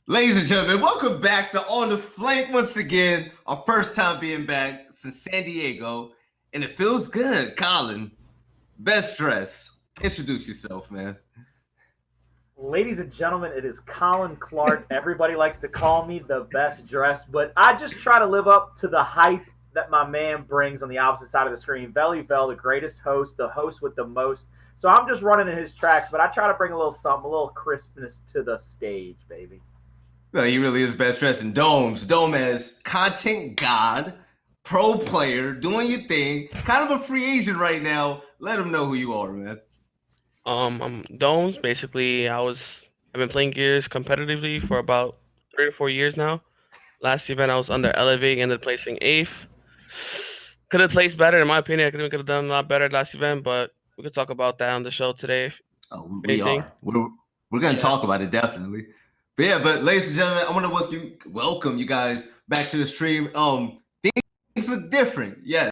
Ladies and gentlemen, welcome back to On the Flank once again. Our first time being back since San Diego, and it feels good. Colin, best dress. Introduce yourself, man. Ladies and gentlemen, it is Colin Clarke. Everybody likes to call me the best dressed, but I just try to live up to the hype that my man brings on the opposite side of the screen. Velly, the greatest host, the host with the most. So I'm just running in his tracks, but I try to bring a little something, a little crispness to the stage, baby. Well, he really is best dressed in Domez, content god, pro player, doing your thing, kind of a free agent right now. Let him know who you are, man. I'm Domes. Basically, I've been playing Gears competitively for about 3 or 4 years now. Last event I was under Elevate, ended up placing eighth. Could have placed better, in my opinion. I could have done a lot better last event, but we could talk about that on the show today. If Oh, we anything, are. We're gonna yeah. talk about it definitely. But ladies and gentlemen, I want to welcome you guys back to the stream. Things look different, yes.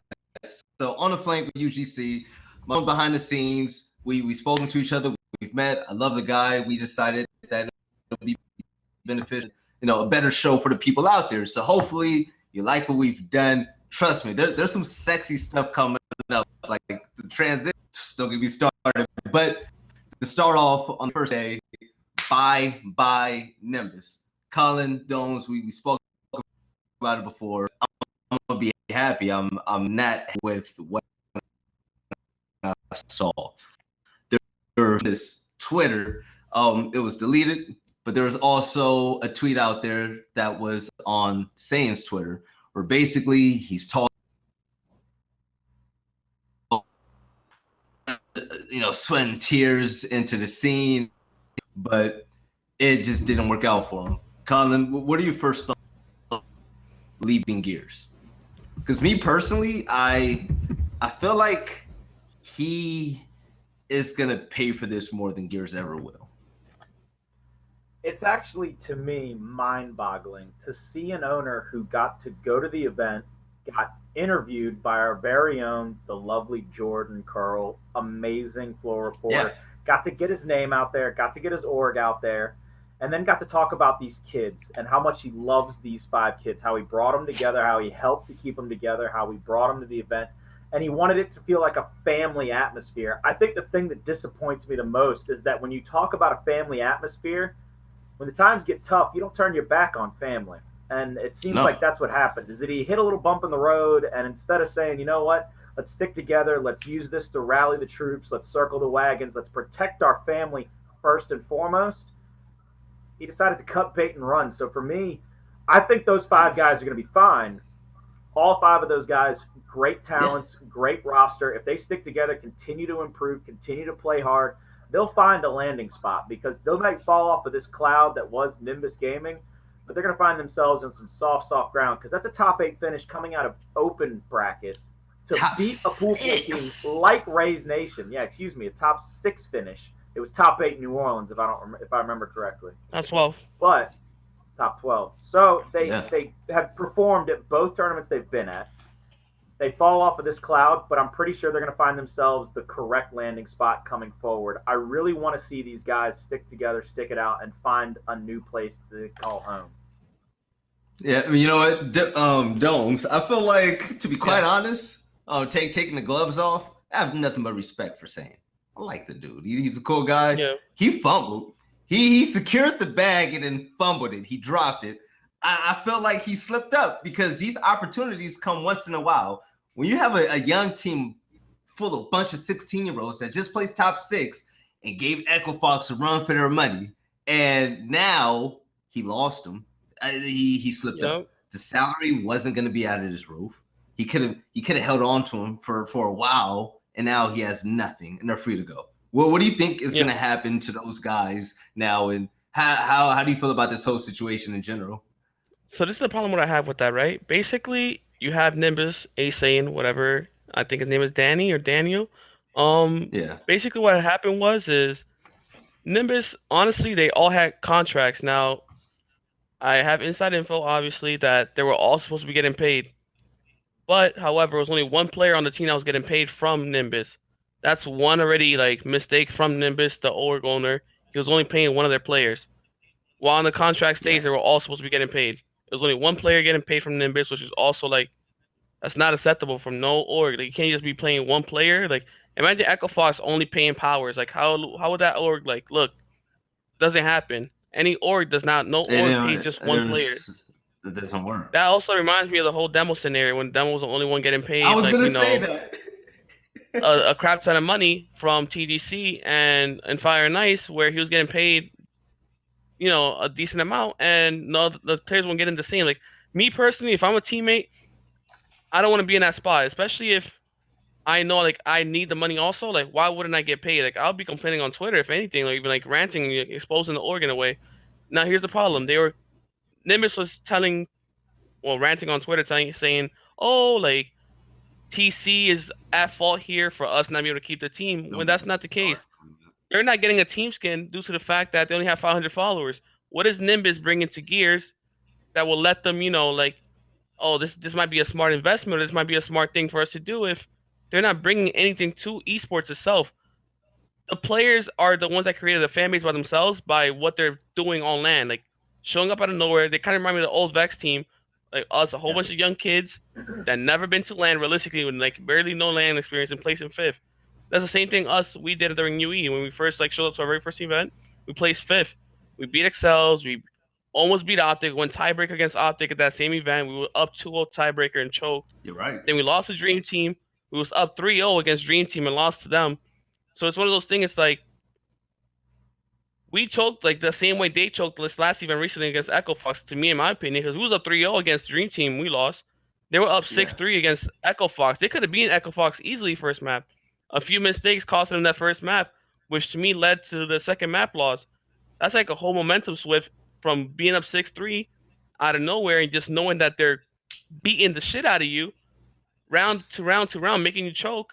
So on the flank with UGC, behind the scenes, we've spoken to each other, we've met. I love the guy. We decided that it'll be beneficial, a better show for the people out there. So hopefully you like what we've done. Trust me, there's some sexy stuff coming up, like the transition. Don't get me started, but to start off on the first day, bye Nimbus. Colin Domes, we spoke about it before. I'm gonna be happy. I'm not with what I saw. There this Twitter, it was deleted, but there was also a tweet out there that was on Sane's Twitter, where basically he's talking, sweating tears into the scene, but it just didn't work out for him. Colin, what are your first thoughts leaving Gears? Because me personally, I feel like he is gonna pay for this more than Gears ever will. It's actually, to me, mind boggling to see an owner who got to go to the event, got interviewed by our very own, the lovely Jordan Curl, amazing floor reporter, got to get his name out there, got to get his org out there, and then got to talk about these kids and how much he loves these five kids, how he brought them together, how he helped to keep them together, how he brought them to the event. And he wanted it to feel like a family atmosphere. I think the thing that disappoints me the most is that when you talk about a family atmosphere, when the times get tough, you don't turn your back on family. And it seems like that's what happened. Is that he hit a little bump in the road, and instead of saying, you know what, let's stick together, let's use this to rally the troops, let's circle the wagons, let's protect our family first and foremost, he decided to cut bait and run. So for me, I think those five guys are going to be fine. All five of those guys, great talents, great roster. If they stick together, continue to improve, continue to play hard, they'll find a landing spot because they might fall off of this cloud that was Nimbus Gaming, but they're going to find themselves in some soft ground because that's a top 8 finish coming out of open bracket to top beat a pool team like Rays Nation. Yeah, excuse me, a top 6 finish. It was top 8 New Orleans, if I remember correctly. Top 12. But top 12. So they have performed at both tournaments they've been at. They fall off of this cloud, but I'm pretty sure they're going to find themselves the correct landing spot coming forward. I really want to see these guys stick together, stick it out, and find a new place to call home. Yeah, you know what, Domes, I feel like, to be quite honest, taking the gloves off, I have nothing but respect for Sane. I like the dude. He's a cool guy. Yeah. He fumbled. He secured the bag and then fumbled it. He dropped it. I felt like he slipped up because these opportunities come once in a while. When you have a young team full of a bunch of 16-year-olds that just placed top 6 and gave EchoFox a run for their money, and now he lost them. He slipped up. The salary wasn't going to be out of his roof. He could have held on to him for a while, and now he has nothing, and they're free to go. Well, what do you think is going to happen to those guys now, and how do you feel about this whole situation in general? So this is the problem what I have with that, right? Basically, you have Nimbus, Asane, whatever. I think his name is Danny or Daniel. Basically, what happened is Nimbus. Honestly, they all had contracts. Now, I have inside info, obviously, that they were all supposed to be getting paid. But, however, it was only one player on the team that was getting paid from Nimbus. That's one already mistake from Nimbus, the org owner. He was only paying one of their players. while on the contract stage, they were all supposed to be getting paid. There was only one player getting paid from Nimbus, which is also like that's not acceptable from no org. Like you can't just be playing one player. Like imagine EchoFox only paying powers. Like how would that org like look? Doesn't happen. Any org does not. No org pays just one player. It doesn't work. That also reminds me of the whole demo scenario when demo was the only one getting paid. I was like, gonna say that. a crap ton of money from TDC and Fire and Ice, where he was getting paid, a decent amount, and no, the players won't get in the scene. Like me personally, if I'm a teammate, I don't want to be in that spot, especially if I know like I need the money also. Like why wouldn't I get paid? Like I'll be complaining on Twitter if anything, or even like ranting, exposing the org in a way. Now here's the problem: Nimbus was ranting on Twitter, saying, "Oh, like TC is at fault here for us not being able to keep the team." When that's not the case, they're not getting a team skin due to the fact that they only have 500 followers. What is Nimbus bringing to Gears that will let them, like, oh, this might be a smart investment, or this might be a smart thing for us to do if they're not bringing anything to esports itself? The players are the ones that created the fan base by themselves by what they're doing on LAN, like showing up out of nowhere. They kind of remind me of the old Vex team, like us, a whole bunch of young kids that never been to LAN realistically, with like barely no LAN experience and placing fifth. That's the same thing we did during UE when we first like showed up to our very first event. We placed fifth. We beat Excels. We almost beat Optic. Went tiebreaker against Optic at that same event. We were up 2-0 tiebreaker and choked. You're right. Then we lost to Dream Team. We was up 3-0 against Dream Team and lost to them. So it's one of those things. It's like we choked like the same way they choked this last event recently against EchoFox, to me, in my opinion, because we was up 3-0 against Dream Team. We lost. They were up 6-3 against EchoFox. They could have beaten EchoFox easily first map. A few mistakes cost them that first map, which to me led to the second map loss. That's like a whole momentum shift from being up 6-3 out of nowhere and just knowing that they're beating the shit out of you round to round to round, making you choke.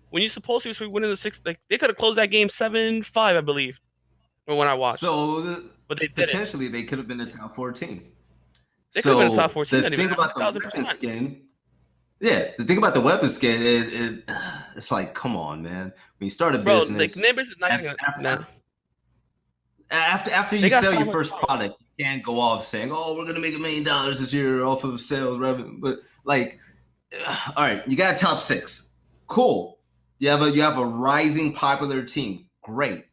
When you're supposed to be winning the six, like they could have closed that game 7-5, I believe, when I watched. But they potentially they could have been a top 14. They could have been a top 14. The thing about the weapon skin, the thing about the weapon skin, it's like, come on, man. When you start a business, like Nimbus is not after you sell your first product, you can't go off saying, "Oh, we're gonna make $1 million this year off of sales revenue." But like, all right, you got a top 6, cool. You have a rising popular team, great.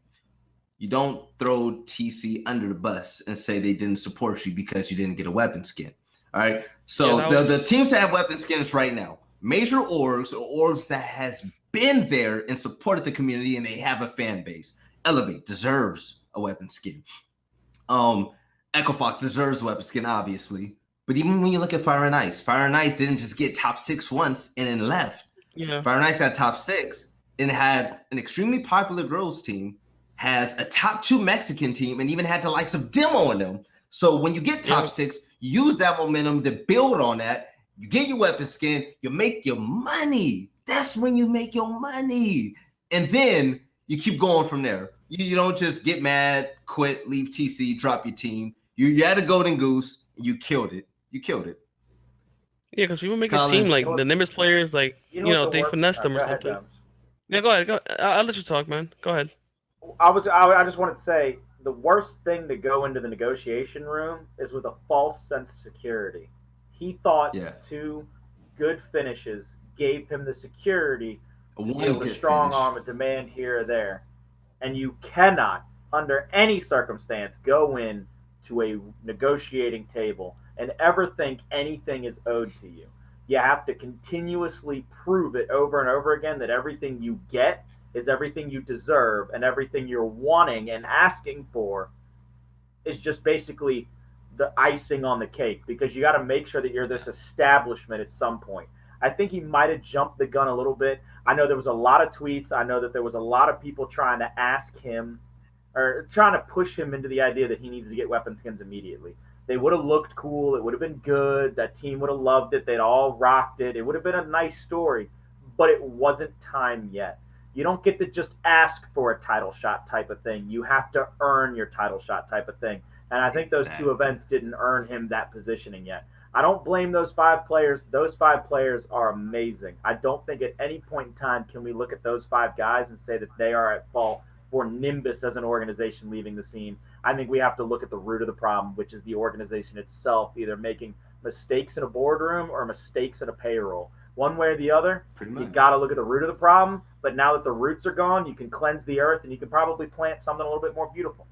You don't throw TC under the bus and say they didn't support you because you didn't get a weapon skin. All right. So the teams that have weapon skins right now, major orgs or orgs that has been there and supported the community and they have a fan base. Elevate deserves a weapon skin. EchoFox deserves a weapon skin, obviously. But even when you look at Fire and Ice didn't just get top 6 once and then left. Yeah. Fire and Ice got top 6 and had an extremely popular girls team, has a top 2 Mexican team, and even had the likes of Demo in them. So when you get top 6, use that momentum to build on that. You get your weapon skin, you make your money. That's when you make your money. And then you keep going from there. You don't just get mad, quit, leave TC, drop your team. You had a golden goose, and you killed it. Yeah, because people make a team like the Nimbus players, like they finesse them or something. Yeah, go ahead. I'll let you talk, man. Go ahead. I just wanted to say the worst thing to go into the negotiation room is with a false sense of security. He thought 2 good finishes gave him the security to be able to strong arm a demand here or there. And you cannot, under any circumstance, go in to a negotiating table and ever think anything is owed to you. You have to continuously prove it over and over again that everything you get is everything you deserve, and everything you're wanting and asking for is just basically the icing on the cake, because you got to make sure that you're this establishment at some point. I think he might have jumped the gun a little bit. I know there was a lot of tweets. I know that there was a lot of people trying to ask him or trying to push him into the idea that he needs to get weapon skins immediately. They would have looked cool. It would have been good. That team would have loved it. They'd all rocked it. It would have been a nice story, but it wasn't time yet. You don't get to just ask for a title shot type of thing. You have to earn your title shot type of thing. And I think those 2 events didn't earn him that positioning yet. I don't blame those 5 players. Those 5 players are amazing. I don't think at any point in time can we look at those 5 guys and say that they are at fault for Nimbus as an organization leaving the scene. I think we have to look at the root of the problem, which is the organization itself, either making mistakes in a boardroom or mistakes in a payroll. One way or the other, you got to look at the root of the problem. But now that the roots are gone, you can cleanse the earth and you can probably plant something a little bit more beautiful.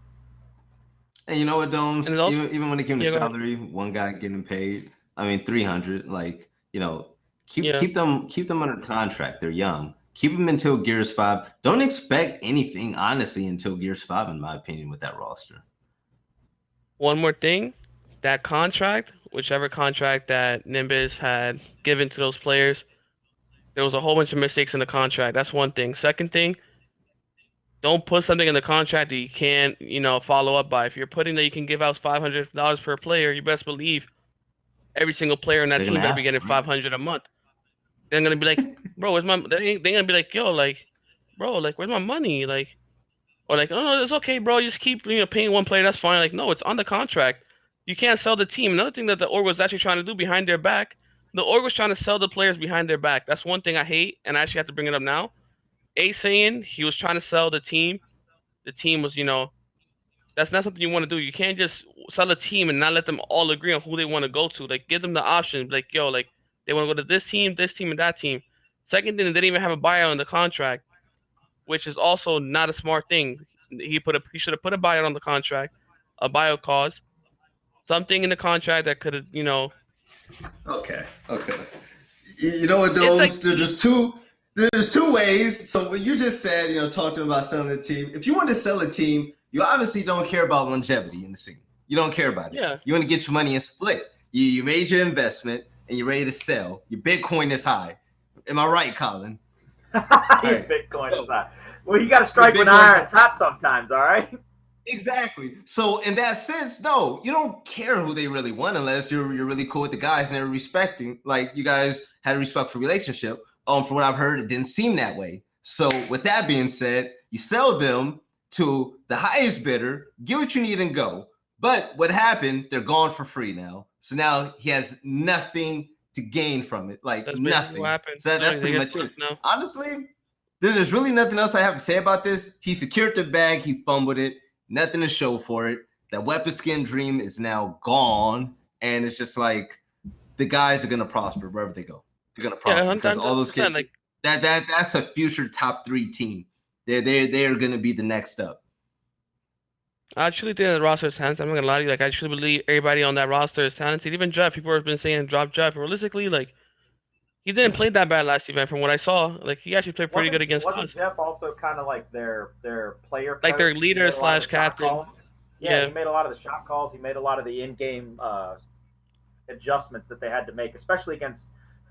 And you know what, Domes? Even when it came to salary, one guy getting paid, I mean, 300. Like, you know, keep them under contract. They're young. Keep them until Gears 5. Don't expect anything, honestly, until Gears 5, in my opinion, with that roster. One more thing, that contract, whichever contract that Nimbus had given to those players, there was a whole bunch of mistakes in the contract. That's one thing. Second thing, don't put something in the contract that you can't, follow up by. If you're putting that you can give out $500 per player, you best believe every single player in that team better be getting $500 a month. They're gonna be like, bro, where's my? They're gonna be like, yo, like, bro, like, where's my money? Like, or like, oh no, it's okay, bro. Just keep paying one player. That's fine. Like, no, it's on the contract. You can't sell the team. Another thing that the org was actually trying to do behind their back, the org was trying to sell the players behind their back. That's one thing I hate, and I actually have to bring it up now. Saying he was trying to sell the team. The team was, that's not something you want to do. You can't just sell a team and not let them all agree on who they want to go to. Like, give them the options. Like, yo, like, they want to go to this team, and that team. Second thing, they didn't even have a buyout in the contract, which is also not a smart thing. He should have put a buyout on the contract, a buyout clause, something in the contract that could have, Okay. You know what, Domes? Like, there's two ways. So what you just said, talking about selling a team. If you want to sell a team, you obviously don't care about longevity in the scene. You don't care about it. Yeah. You want to get your money and split. You made your investment and you're ready to sell. Your Bitcoin is high. Am I right, Colin? Right. Bitcoin is high. Well, you got to strike when iron's hot sometimes, all right? Exactly. So in that sense, no, you don't care who they really want unless you're really cool with the guys and they're respecting. Like, you guys had a respectful relationship. From what I've heard, it didn't seem that way. So with that being said, you sell them to the highest bidder, get what you need and go. But what happened, they're gone for free now. So now he has nothing to gain from it. Like, that's nothing. So that's pretty much it. No. Honestly, there's really nothing else I have to say about this. He secured the bag. He fumbled it. Nothing to show for it. That weapon skin dream is now gone. And it's just like, the guys are going to prosper wherever they go. They're going to prosper because all those kids, like, that's a future top 3 team. They're going to be the next up. I actually think the roster is talented. I'm not gonna lie to you. Like, I truly believe everybody on that roster is talented. Even Jeff. People have been saying drop Jeff. Realistically, like, he didn't play that bad last event from what I saw. Like, he actually played pretty good against us. Wasn't Jeff also kind of like their player coach? Like their leader / captain? Yeah, he made a lot of the shot calls. He made a lot of the in-game adjustments that they had to make, especially against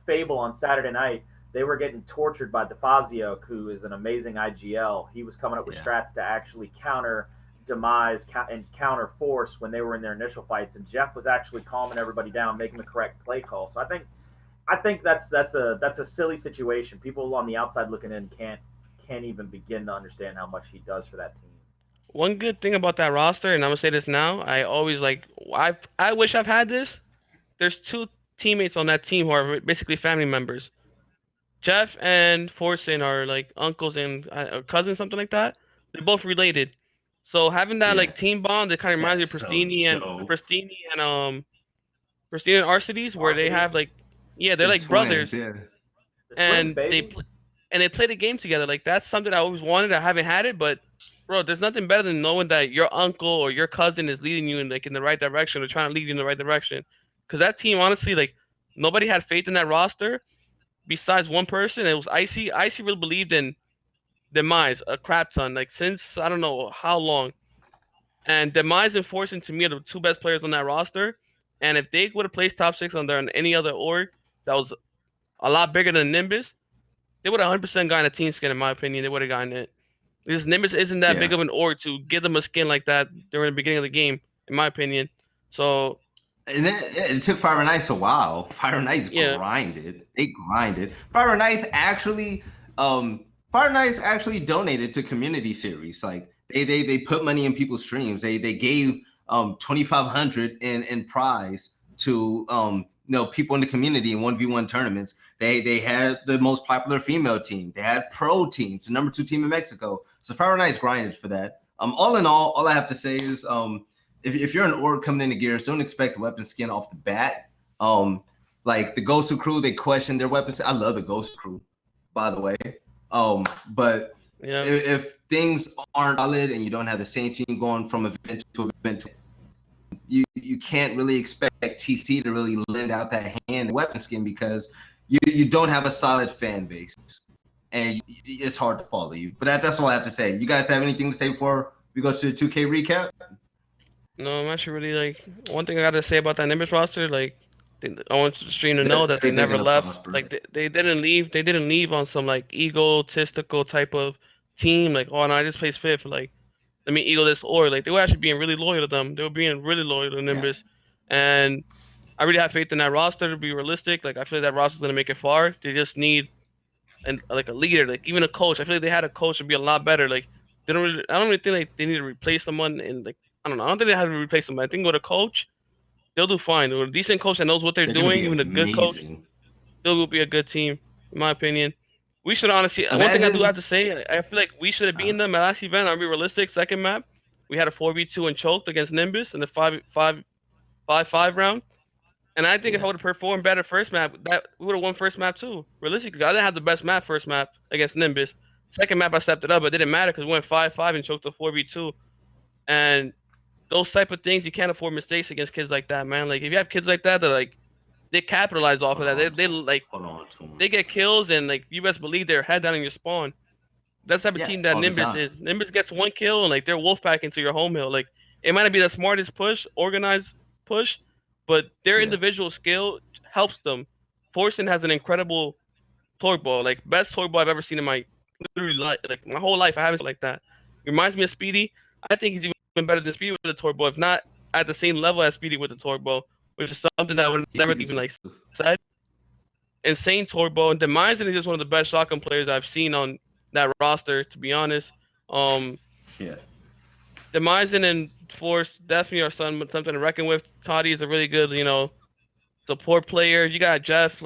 Fable on Saturday night. They were getting tortured by DeFazio, who is an amazing IGL. He was coming up with strats to actually counter Domez and counter force when they were in their initial fights, and Jeff was actually calming everybody down, making the correct play call. So I think that's a silly situation. People on the outside looking in can't even begin to understand how much he does for that team. One good thing about that roster, and I'm gonna say this now, I always I wish I've had this. There's 2 teammates on that team who are basically family members. Jeff and Forsen are like uncles and cousins, something like that. They're both related. So having that like team bond, it kind of reminds me of Pristini and Arcides, where they have like, they're like brothers, and they play the game together. Like, that's something I always wanted. I haven't had it, but bro, there's nothing better than knowing that your uncle or your cousin is leading you in the right direction or trying to lead you in the right direction. Because that team, honestly, like, nobody had faith in that roster besides one person. It was Icy. Icy really believed in Domez a crap ton, like, since I don't know how long. And Domez and Forsen, to me, are the 2 best players on that roster. And if they would have placed top 6 on any other org that was a lot bigger than Nimbus, they would have 100% gotten a team skin, in my opinion. They would have gotten it. Because Nimbus isn't that big of an org to give them a skin like that during the beginning of the game, in my opinion. So, and it took Fire and Ice a while. Fire and Ice grinded. They grinded. Fire and Ice actually donated to community series. Like, they put money in people's streams. They gave $2,500 in prize to people in the community in 1v1 tournaments. They had the most popular female team. They had pro teams, the number 2 team in Mexico. So Friday Night's grinded for that. All in all I have to say is if you're an org coming into Gears, don't expect weapon skin off the bat. Like the Ghost crew, they question their weapons. I love the Ghost crew, by the way. But if things aren't solid and you don't have the same team going from event to event, you can't really expect TC to really lend out that hand weapon skin because you don't have a solid fan base and it's hard to follow you. But that's all I have to say. You guys have anything to say before we go to the 2K recap? No, I'm actually really one thing I got to say about that Nimbus roster. I want the stream to know that they never left. Prosper. They didn't leave. They didn't leave on some egotistical type of team. Oh no, I just placed 5th. Let me ego this or they were actually being really loyal to them. They were being really loyal to Nimbus, and I really have faith in that roster to be realistic. I feel like that roster's gonna make it far. They just need a leader, even a coach. I feel like they had a coach would be a lot better. They don't really. I don't really think they need to replace someone. And I don't know. I don't think they have to replace someone. I think with a coach, they'll do fine. With a decent coach that knows what they're doing, even a good coach, they'll be a good team, in my opinion. We should honestly. One thing I do have to say, I feel like we should have beaten them at last event. I'll be realistic. Second map, we had a 4v2 and choked against Nimbus in the 5-5 round. And I think if I would have performed better first map, that we would have won first map too. Realistically, I didn't have the best map first map against Nimbus. Second map, I stepped it up, but it didn't matter because we went 5-5 and choked the 4v2. And those type of things, you can't afford mistakes against kids like that, man. If you have kids like that, they capitalize off of that. They get kills and you best believe they're head down in your spawn. That's the type of team that Nimbus is. Nimbus gets 1 kill and they're wolfpack into your home hill. It might not be the smartest push, organized push, but their individual skill helps them. Forsen has an incredible torque ball, best torque ball I've ever seen in my my whole life. I haven't seen like that. Reminds me of Speedy. I think he's even better than Speedy with the torque ball, if not at the same level as Speedy with the torque ball, which is something that I would never even said. Insane torque ball, and Domez is just one of the best shotgun players I've seen on that roster, to be honest. Domez and Force definitely are something to reckon with. Toddy is a really good, support player. You got Jeff.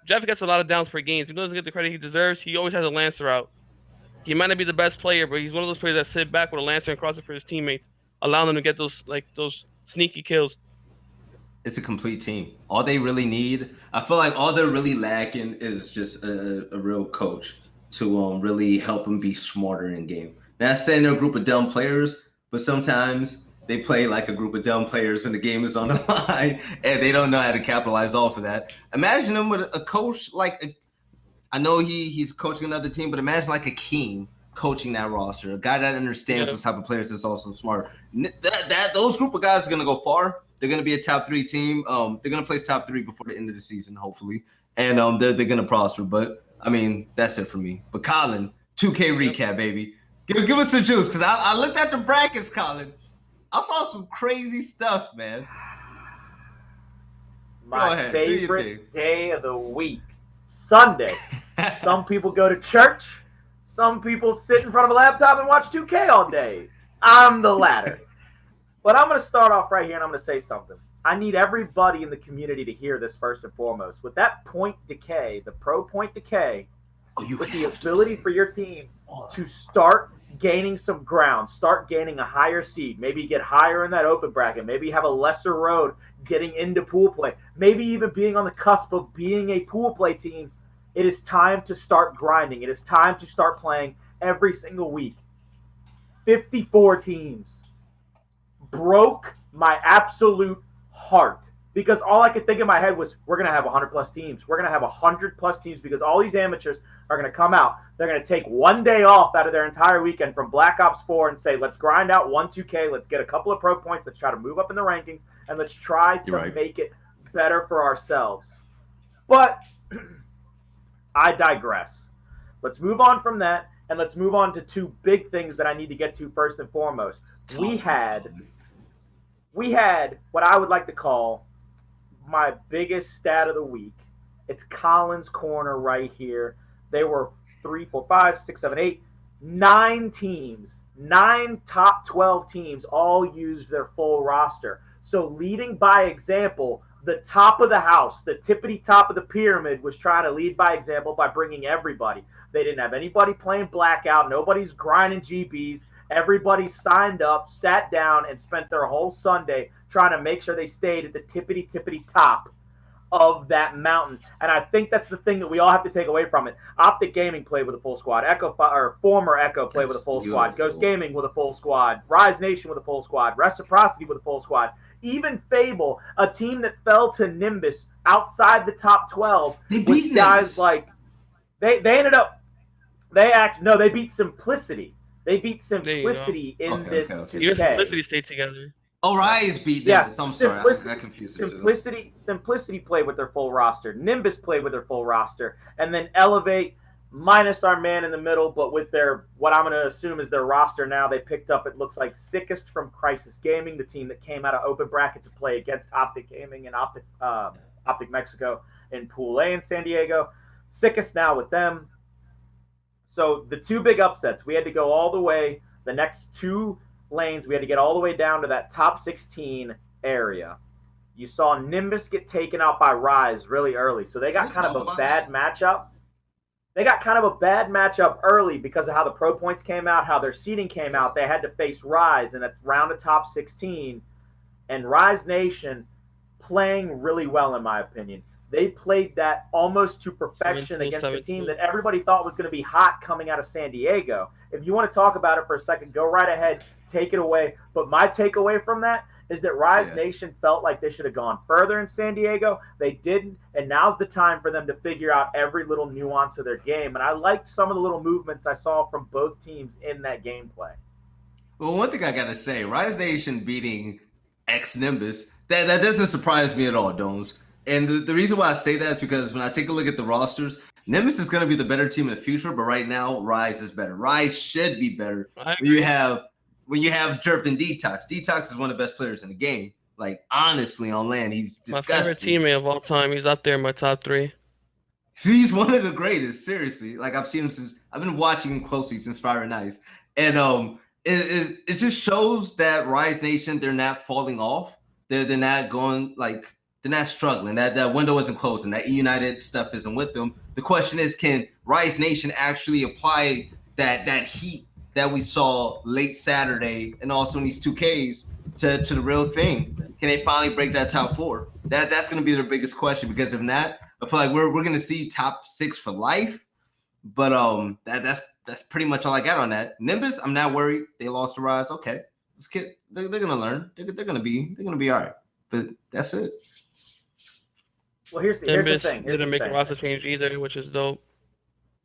Jeff gets a lot of downs per game. He doesn't get the credit he deserves. He always has a Lancer out. He might not be the best player, but he's one of those players that sit back with a Lancer and cross it for his teammates, allowing them to get those sneaky kills. It's a complete team. All they really need, I feel like all they're really lacking is just a real coach to really help them be smarter in game. Not saying they're a group of dumb players, but sometimes they play like a group of dumb players when the game is on the line and they don't know how to capitalize off of that. Imagine them with a coach I know he's coaching another team, but imagine a king coaching that roster, a guy that understands the type of players that's also smart. Those group of guys are going to go far. They're going to be a top 3 team. They're going to place top 3 before the end of the season, hopefully. And they're going to prosper. But, I mean, that's it for me. But, Colin, 2K recap, baby. Give us the juice, because I looked at the brackets, Colin. I saw some crazy stuff, man. My favorite day of the week, Sunday. Some people go to church. Some people sit in front of a laptop and watch 2K all day. I'm the latter. But I'm going to start off right here and I'm going to say something. I need everybody in the community to hear this first and foremost. With that point decay, the pro point decay, with the ability for your team to start gaining some ground, start gaining a higher seed, maybe get higher in that open bracket, maybe have a lesser road getting into pool play, maybe even being on the cusp of being a pool play team, it is time to start grinding. It is time to start playing every single week. 54 teams broke my absolute heart because all I could think in my head was we're going to have 100-plus teams. We're going to have 100-plus teams because all these amateurs are going to come out. They're going to take one day off out of their entire weekend from Black Ops 4 and say, let's grind out 1-2K. Let's get a couple of pro points. Let's try to move up in the rankings, and let's try to make it better for ourselves. But I digress. Let's move on from that, and let's move on to 2 big things that I need to get to first and foremost. We had what I would like to call my biggest stat of the week. It's Colin's Corner right here. They were 3, 4, 5, 6, 7, 8, 9 teams, 9 top 12 teams all used their full roster. So leading by example, the top of the house, the tippity top of the pyramid, was trying to lead by example by bringing everybody. They didn't have anybody playing blackout. Nobody's grinding GBs. Everybody signed up, sat down, and spent their whole Sunday trying to make sure they stayed at the tippity top of that mountain. And I think that's the thing that we all have to take away from it. Optic Gaming played with a full squad. Former Echo played with a full squad. Ghost Gaming with a full squad. Rise Nation with a full squad. Reciprocity with a full squad. Even Fable, a team that fell to Nimbus outside the top 12, with guys like they ended up they beat Simplicity. They beat Simplicity in this 2K. Even Simplicity stayed together. Oh, Rise beat Nimbus. I'm sorry, I got confused. Simplicity played with their full roster. Nimbus played with their full roster, and then Elevate, minus our man in the middle, but with their what I'm going to assume is their roster now. They picked up, it looks like, Sickest from Crisis Gaming, the team that came out of open bracket to play against Optic Gaming and Optic Mexico in Pool A in San Diego. Sickest now with them. So the two big upsets, we had to go all the way, the next two lanes, we had to get all the way down to that top 16 area. You saw Nimbus get taken out by Rise really early. So they got kind of a bad matchup. They got kind of a bad matchup early because of how the pro points came out, how their seeding came out. They had to face Rise in a round of top 16. And Rise Nation playing really well, in my opinion. They played that almost to perfection against a team that everybody thought was going to be hot coming out of San Diego. If you want to talk about it for a second, go right ahead, take it away. But my takeaway from that is that Rise Nation felt like they should have gone further in San Diego. They didn't, and now's the time for them to figure out every little nuance of their game. And I liked some of the little movements I saw from both teams in that gameplay. Well, one thing I got to say, Rise Nation beating ex-Nimbus, that doesn't surprise me at all, Domes. And the reason why I say that is because when I take a look at the rosters, Nimbus is going to be the better team in the future, but right now, Rise is better. Rise should be better when you have Jerp and Detox. Detox is one of the best players in the game. Like, honestly, on land, he's disgusting. My favorite teammate of all time. He's up there in my top 3. So he's one of the greatest, seriously. Like, I've seen him since – I've been watching him closely since Fire and Ice. And it just shows that Rise Nation, they're not falling off. They're not going, like – they're not struggling. That window isn't closing. That E-United stuff isn't with them. The question is, can Rise Nation actually apply that heat that we saw late Saturday and also in these 2Ks to the real thing? Can they finally break that top 4? That's going to be their biggest question, because if not, I feel like we're going to see top 6 for life. But that's pretty much all I got on that. Nimbus, I'm not worried. They lost to Rise. Okay, they're going to learn. They're going to be all right. But that's it. Well, here's the thing. Didn't make a roster change either, which is dope.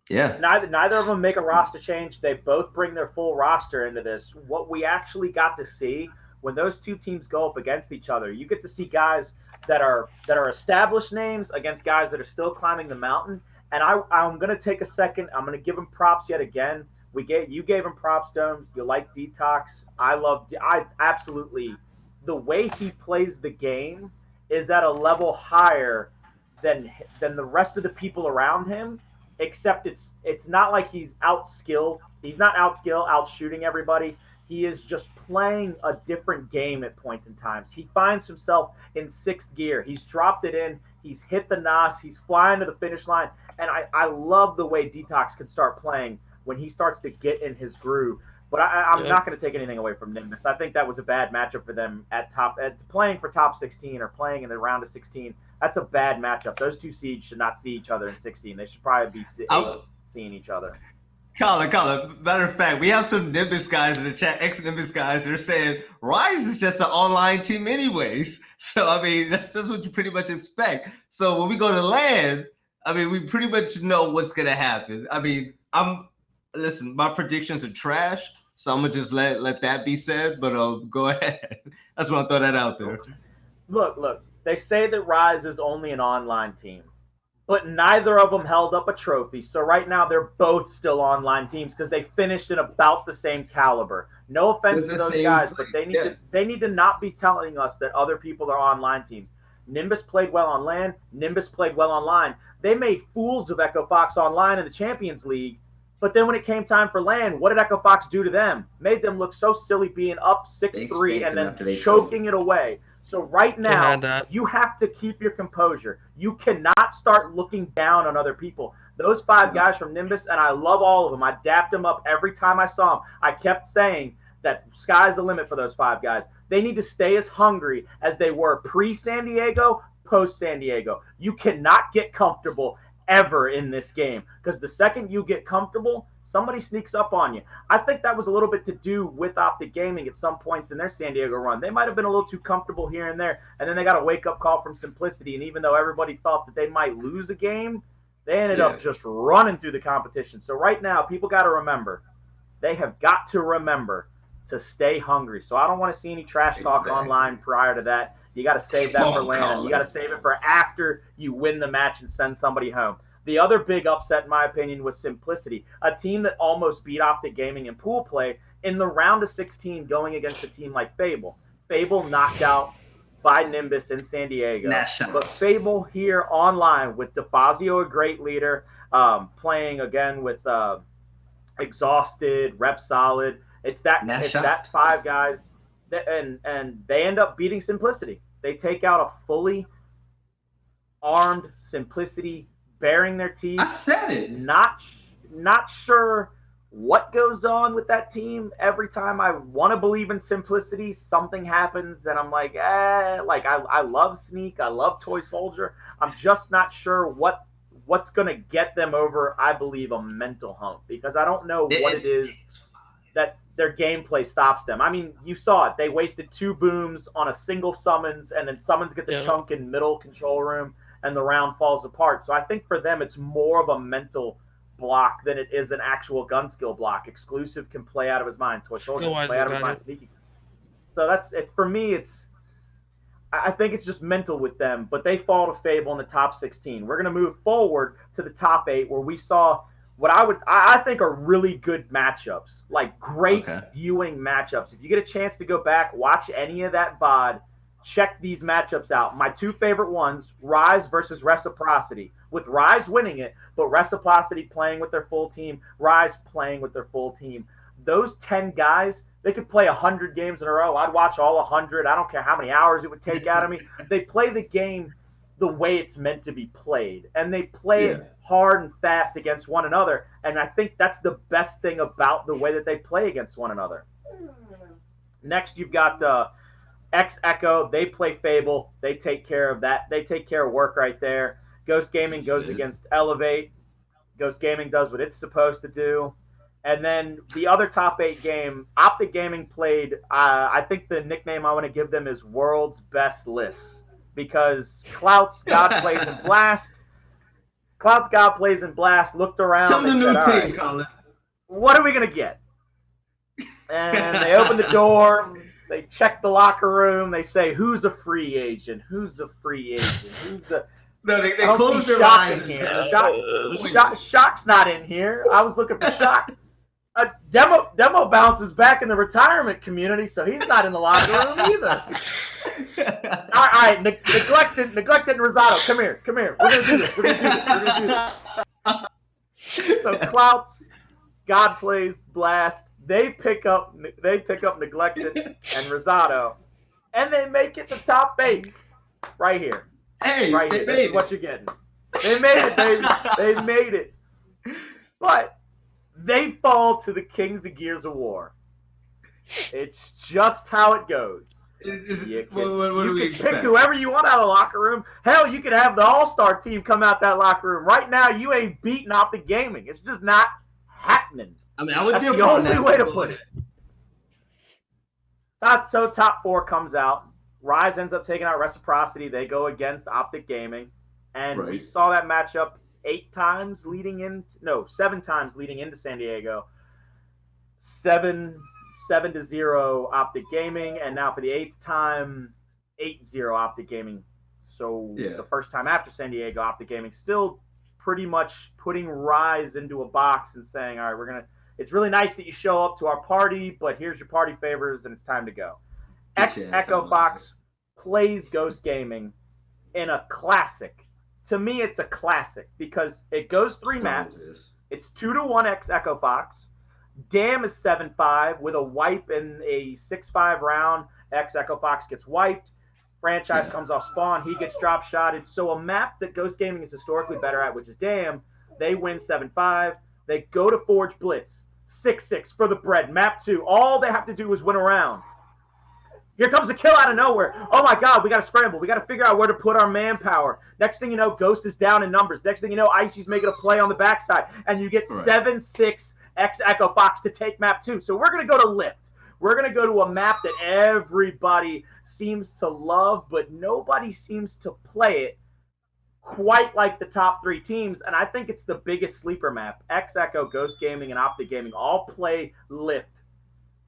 Yeah. Neither of them make a roster change. They both bring their full roster into this. What we actually got to see when those two teams go up against each other, you get to see guys that are established names against guys that are still climbing the mountain. And I'm going to take a second. I'm going to give them props yet again. You gave him props, Domes. You like Detox. I absolutely, the way he plays the game is at a level higher than the rest of the people around him, except it's not like he's outskilled. He's not out shooting everybody. He is just playing a different game at points in times. He finds himself in 6th gear. He's dropped it in. He's hit the NOS. He's flying to the finish line. And I love the way Detox can start playing when he starts to get in his groove. But I'm not going to take anything away from Nimbus. I think that was a bad matchup for them at playing for top 16 or playing in the round of 16. That's a bad matchup. Those two seeds should not see each other in 16. They should probably be seeing each other. Colin, matter of fact, we have some Nimbus guys in the chat, ex-Nimbus guys, that are saying Rise is just an online team anyways. So, I mean, that's what you pretty much expect. So, when we go to LAN, I mean, we pretty much know what's going to happen. I mean, listen, my predictions are trash, so I'm going to just let that be said, but go ahead. I just want to throw that out there. Look, they say that Rise is only an online team, but neither of them held up a trophy. So right now they're both still online teams because they finished in about the same caliber. No offense to those guys, but they need to not be telling us that other people are online teams. Nimbus played well on LAN. Nimbus played well online. They made fools of EchoFox online in the Champions League. But then when it came time for LAN, what did EchoFox do to them? Made them look so silly being up 6-3 and then choking it away. So right now, you have to keep your composure. You cannot start looking down on other people. Those 5 guys from Nimbus, and I love all of them. I dapped them up every time I saw them. I kept saying that sky's the limit for those 5 guys. They need to stay as hungry as they were pre-San Diego, post-San Diego. You cannot get comfortable ever in this game, because the second you get comfortable, somebody sneaks up on you. I think that was a little bit to do with Optic Gaming at some points in their San Diego run. They might have been a little too comfortable here and there, and then they got a wake-up call from Simplicity, and even though everybody thought that they might lose a game, they ended up just running through the competition. So right now, people got to remember, they have got to remember to stay hungry. So I don't want to see any trash talk online prior to that. You got to save that for Landon. You got to save it for after you win the match and send somebody home. The other big upset, in my opinion, was Simplicity, a team that almost beat Optic Gaming in pool play in the round of 16 going against a team like Fable. Fable knocked out by Nimbus in San Diego. But Fable here online with DeFazio, a great leader, playing again with Exhausted, Rep Solid. It's that 5 guys. And they end up beating Simplicity. They take out a fully armed Simplicity, baring their teeth. I said it. Not sure what goes on with that team. Every time I want to believe in Simplicity, something happens, and I'm like, I love Sneak, I love Toy Soldier. I'm just not sure what's going to get them over, I believe, a mental hump, because I don't know what it is that their gameplay stops them. I mean, you saw it. They wasted 2 booms on a single summons, and then summons gets a chunk in middle control room, and the round falls apart. So I think for them, it's more of a mental block than it is an actual gun skill block. Exclusive can play out of his mind. Toy Soldier can play out of his mind. Sneaky. So it's for me. I think it's just mental with them. But they fall to Fable in the top 16. We're gonna move forward to the top 8, where we saw what I think are really good matchups, like great viewing matchups. If you get a chance to go back, watch any of that VOD, check these matchups out. My 2 favorite ones, Rise versus Reciprocity, with Rise winning it, but Reciprocity playing with their full team, Rise playing with their full team. Those 10 guys, they could play 100 games in a row. I'd watch all 100. I don't care how many hours it would take out of me. They play the game the way it's meant to be played, and they play it hard and fast against one another, and I think that's the best thing about the way that they play against one another. Next, you've got Echo. They play Fable. They take care of that. They take care of work right there. Ghost Gaming goes against Elevate. Ghost Gaming does what it's supposed to do. And then the other top 8 game, Optic Gaming played, I think the nickname I want to give them is World's Best List, because Clout's God Plays and Blast. Clout's God Plays and Blast looked around. Tell them the new team, Colin. What are we going to get? And they open the door. They check the locker room. They say, who's a free agent? Who's a free agent? Who's a... No, they close their eyes. Shock's not in here. I was looking for Shock. Demo bounces back in the retirement community, so he's not in the locker room either. All right, neglected and Rosado, come here. We're gonna do this. So Clouts, God Plays, Blast. They pick up Neglected and Rosado, and they make it the top 8 right here. Hey, right here. This is what you're getting. They made it, baby. They made it. But they fall to the Kings of Gears of War. It's just how it goes. What do we expect? Pick whoever you want out of the locker room. Hell, you could have the All-Star team come out that locker room. Right now, you ain't beating Optic Gaming. It's just not happening. I mean, I would That's the only way to put it. So top 4 comes out. Rise ends up taking out Reciprocity. They go against Optic Gaming. And we saw that matchup 7 times leading into San Diego. 7-0 Optic Gaming, and now for the 8th time, 8-0 Optic Gaming. So the first time after San Diego, Optic Gaming still pretty much putting Rise into a box and saying, all right, it's really nice that you show up to our party, but here's your party favors, and it's time to go. EchoFox plays Ghost Gaming in a classic. To me, it's a classic because it goes 3 maps. It's 2-1 EchoFox. Dam is 7-5 with a wipe in a 6-5 round. EchoFox gets wiped. Franchise comes off spawn. He gets drop shotted. So a map that Ghost Gaming is historically better at, which is Dam, they win 7-5. They go to Forge Blitz. 6-6 for the bread. Map 2. All they have to do is win a round. Here comes a kill out of nowhere. Oh my God, we got to scramble. We got to figure out where to put our manpower. Next thing you know, Ghost is down in numbers. Next thing you know, Icy's making a play on the backside. And you get 7-6 X EchoFox to take map 2. So we're going to go to Lift. We're going to go to a map that everybody seems to love, but nobody seems to play it quite like the top 3 teams. And I think it's the biggest sleeper map. X Echo, Ghost Gaming, and Optic Gaming all play Lift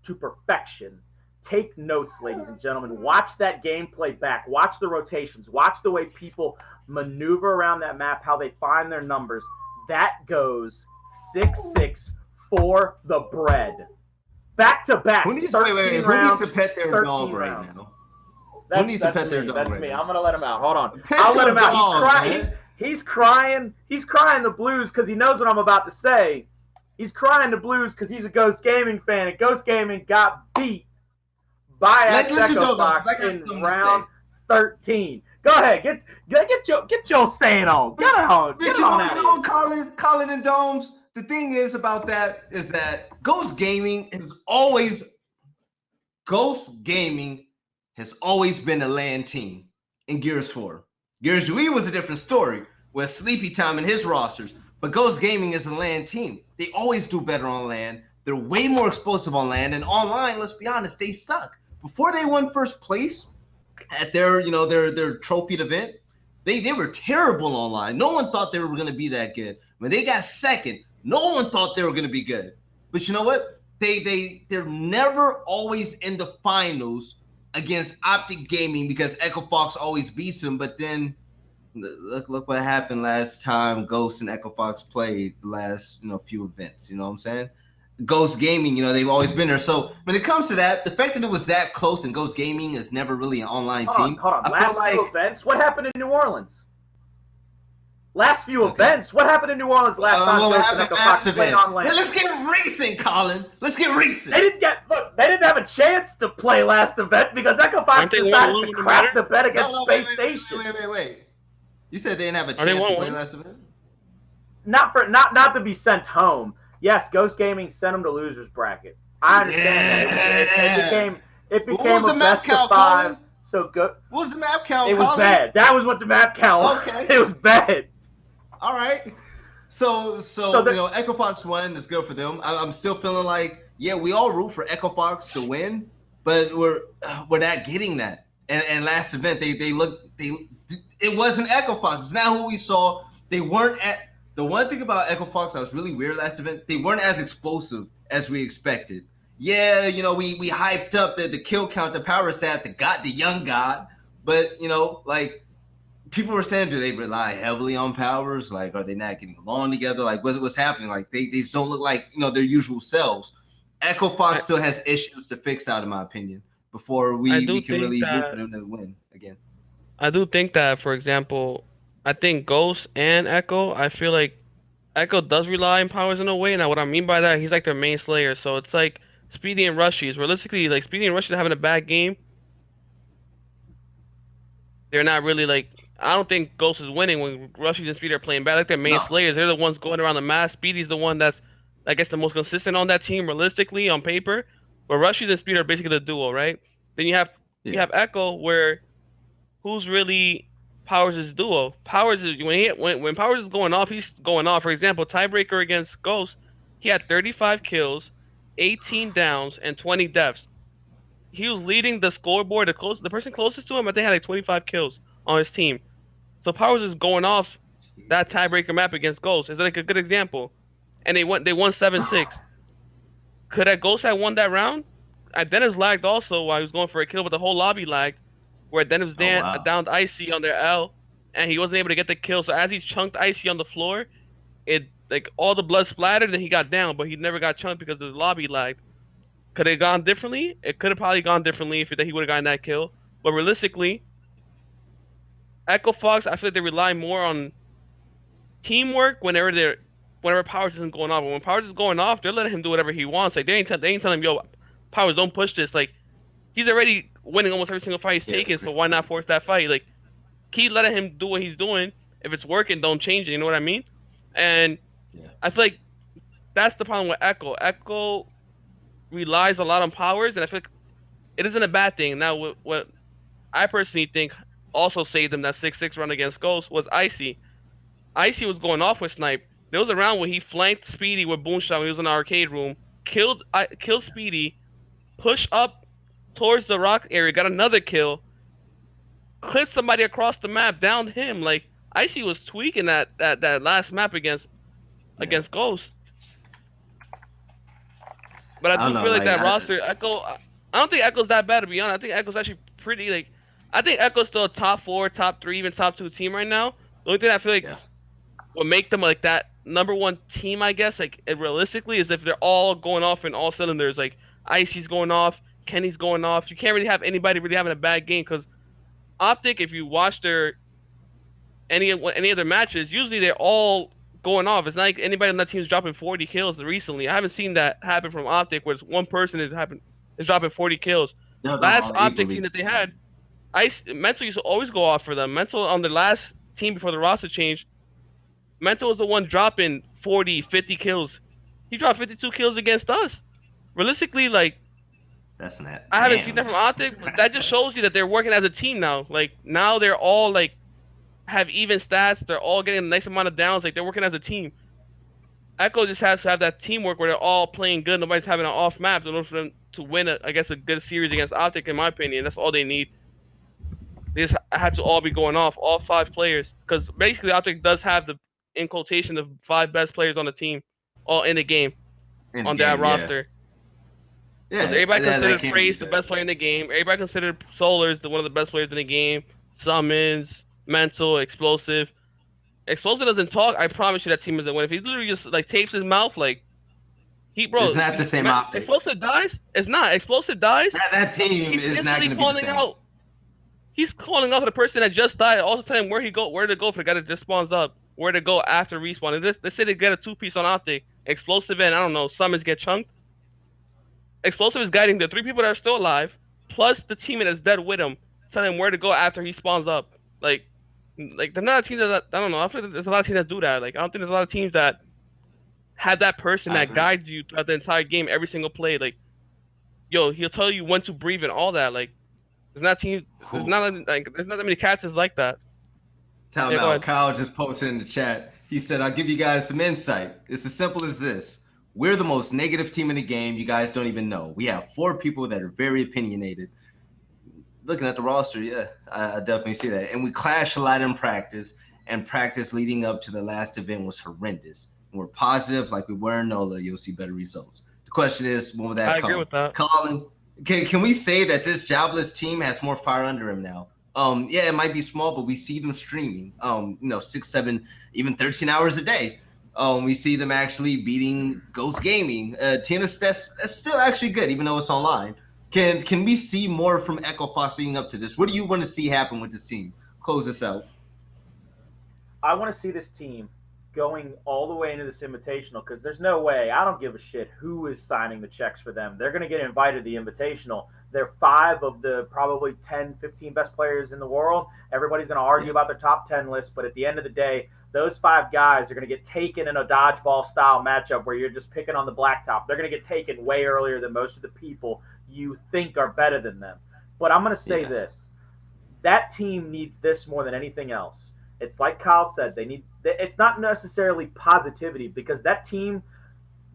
to perfection. Take notes, ladies and gentlemen. Watch that gameplay back. Watch the rotations. Watch the way people maneuver around that map, how they find their numbers. That goes 6-6 for the bread. Back to back. Who needs to pet their dog right now? Who needs to pet their dog? That's me. I'm gonna let him out. Hold on. I'll let him out. He's crying. He's crying the blues because he knows what I'm about to say. He's crying the blues because he's a Ghost Gaming fan, and Ghost Gaming got beat by EchoFox in round 13. Go ahead, get your saying on. Get on. Colin and Domez. The thing is about that is that Ghost Gaming has always been a LAN team in Gears 4. Gears 3 was a different story with Sleepy Time and his rosters, but Ghost Gaming is a LAN team. They always do better on LAN. They're way more explosive on LAN, and online, let's be honest, they suck. Before they won first place at their trophied event, they were terrible online. No one thought they were going to be that good. When they got second, no one thought they were going to be good. But you know what? They're never always in the finals against Optic Gaming because EchoFox always beats them. But then look what happened last time Ghost and EchoFox played the last few events. You know what I'm saying? Ghost Gaming, they've always been there. So when it comes to that, the fact that it was that close and Ghost Gaming is never really an online team. Hold on. Last few events, what happened in New Orleans? Last few events, what happened in New Orleans last time? Ghost and played online. Let's get recent, Colin. Let's get recent. They didn't have a chance to play last event because EchoFox decided to crack the bet against Space Station. Wait. You said they didn't have a chance to play last event? Not to be sent home. Yes, Ghost Gaming sent them to losers bracket. I understand that. It became a best of 5. So good. What was the map count? It was bad. That was what the map count was. Okay. It was bad. All right. So EchoFox won. That's good for them. I'm still feeling like, we all root for EchoFox to win, but we're not getting that. And last event, it wasn't EchoFox. It's not who we saw. They weren't at. The one thing about EchoFox that was really weird last event, they weren't as explosive as we expected. Yeah, we hyped up the kill count, the power stat, the young god, but people were saying, do they rely heavily on powers? Like, are they not getting along together? Like, what's happening? Like, they just don't look like their usual selves. EchoFox still has issues to fix out, in my opinion, before we can really root for them to win again. I do think that, for example, I think Ghost and Echo, I feel like Echo does rely on powers in a way. Now, what I mean by that, he's like their main slayer. So it's like Speedy and Rushies. Realistically, like Speedy and Rushies are having a bad game. They're not really I don't think Ghost is winning when Rushies and Speedy are playing bad. Like their main slayers, they're the ones going around the map. Speedy's the one that's, I guess, the most consistent on that team, realistically, on paper. But Rushies and Speedy are basically the duo, right? Then you have Echo, where who's really Powers' duo? Powers is when Powers is going off, he's going off. For example, tiebreaker against Ghost, he had 35 kills, 18 downs, and 20 deaths. He was leading the scoreboard. The person closest to him, I think, had like 25 kills on his team. So Powers is going off that tiebreaker map against Ghost. It's like a good example. And they won 7-6. Could that Ghost have won that round? Dennis lagged also while he was going for a kill, but the whole lobby lagged. Where Dennis downed Icy on their L, and he wasn't able to get the kill. So as he chunked Icy on the floor, all the blood splattered, and he got down, but he never got chunked because the lobby lagged. Could it have gone differently? It could have probably gone differently if he would have gotten that kill. But realistically, EchoFox, I feel like they rely more on teamwork whenever Powers isn't going off. But when Powers is going off, they're letting him do whatever he wants. Like they ain't telling him, yo, Powers, don't push this. Like he's already winning almost every single fight he's taking. So why not force that fight? Like, keep letting him do what he's doing. If it's working, don't change it. You know what I mean? And I feel like that's the problem with Echo. Echo relies a lot on powers, and I feel like it isn't a bad thing. Now, what I personally think also saved him that 6-6 run against Ghost was Icy. Icy was going off with Snipe. There was a round where he flanked Speedy with Boomshot when he was in the arcade room, killed Speedy, pushed up towards the rock area, got another kill, clipped somebody across the map, downed him. Like, Icy was tweaking that last map against Ghost. But I do feel like that roster, Echo, I don't think Echo's that bad, to be honest. I think Echo's actually pretty, like, I think Echo's still a top 4, top 3, even top 2 team right now. The only thing I feel like would make them like that number 1 team, I guess, like, realistically, is if they're all going off in all cylinders. Like, Icy's going off, Kenny's going off. You can't really have anybody really having a bad game, because Optic, if you watch any of their matches, usually they're all going off. It's not like anybody on that team's dropping 40 kills recently. I haven't seen that happen from Optic, where one person is dropping 40 kills. Last Optic team that they had, Mental used to always go off for them. Mental on the last team before the roster change, Mental was the one dropping 40, 50 kills. He dropped 52 kills against us. Realistically, like, that's not. I haven't seen that from Optic, but that just shows you that they're working as a team now. Like, now they're all, like, have even stats. They're all getting a nice amount of downs. Like, they're working as a team. Echo just has to have that teamwork where they're all playing good. Nobody's having an off map in order for them to win, a good series against Optic, in my opinion. That's all they need. They just have to all be going off, all 5 players. Because basically, Optic does have in quotation, the 5 best players on the team, all in the game, on that roster. Yeah, everybody considered Praise the best player in the game. Everybody considered Solars one of the best players in the game. Summons, Mental, Explosive. Explosive doesn't talk. I promise you that team isn't winning. If he literally just like tapes his mouth, like it's not the same Optic. Explosive dies. It's not. Explosive dies. That team is not going to be the same. He's calling out to the person that just died. Also telling him where to go for the guy that just spawns up. Where to go after respawn. And they say they get a 2-piece on Optic. Explosive and I don't know. Summons get chunked. Explosive is guiding the 3 people that are still alive, plus the teammate that's dead with him, telling him where to go after he spawns up. Like there's not a team that I don't know. I feel like there's a lot of teams that do that. Like, I don't think there's a lot of teams that have that person that guides you throughout the entire game, every single play. Like, yo, he'll tell you when to breathe and all that. Like, there's not that many captains like that. Time out. Kyle just posted in the chat. He said, "I'll give you guys some insight. It's as simple as this. We're the most negative team in the game. You guys don't even know. We have 4 people that are very opinionated." Looking at the roster, yeah, I definitely see that. And we clashed a lot in practice, and practice leading up to the last event was horrendous. And we're positive, like we were in NOLA, you'll see better results. The question is, when will that come? I agree with that. Colin, can we say that this jobless team has more fire under him now? Yeah, it might be small, but we see them streaming, 6, 7, even 13 hours a day. We see them actually beating Ghost Gaming. That's still actually good, even though it's online. Can we see more from EchoFox leading up to this? What do you want to see happen with this team? Close this out. I want to see this team going all the way into this invitational, because there's no way, I don't give a shit who is signing the checks for them. They're going to get invited to the invitational. They're 5 of the probably 10, 15 best players in the world. Everybody's going to argue about their top 10 list, but at the end of the day, those 5 guys are going to get taken in a dodgeball style matchup where you're just picking on the blacktop. They're going to get taken way earlier than most of the people you think are better than them. But I'm going to say this. That team needs this more than anything else. It's like Kyle said, it's not necessarily positivity, because that team,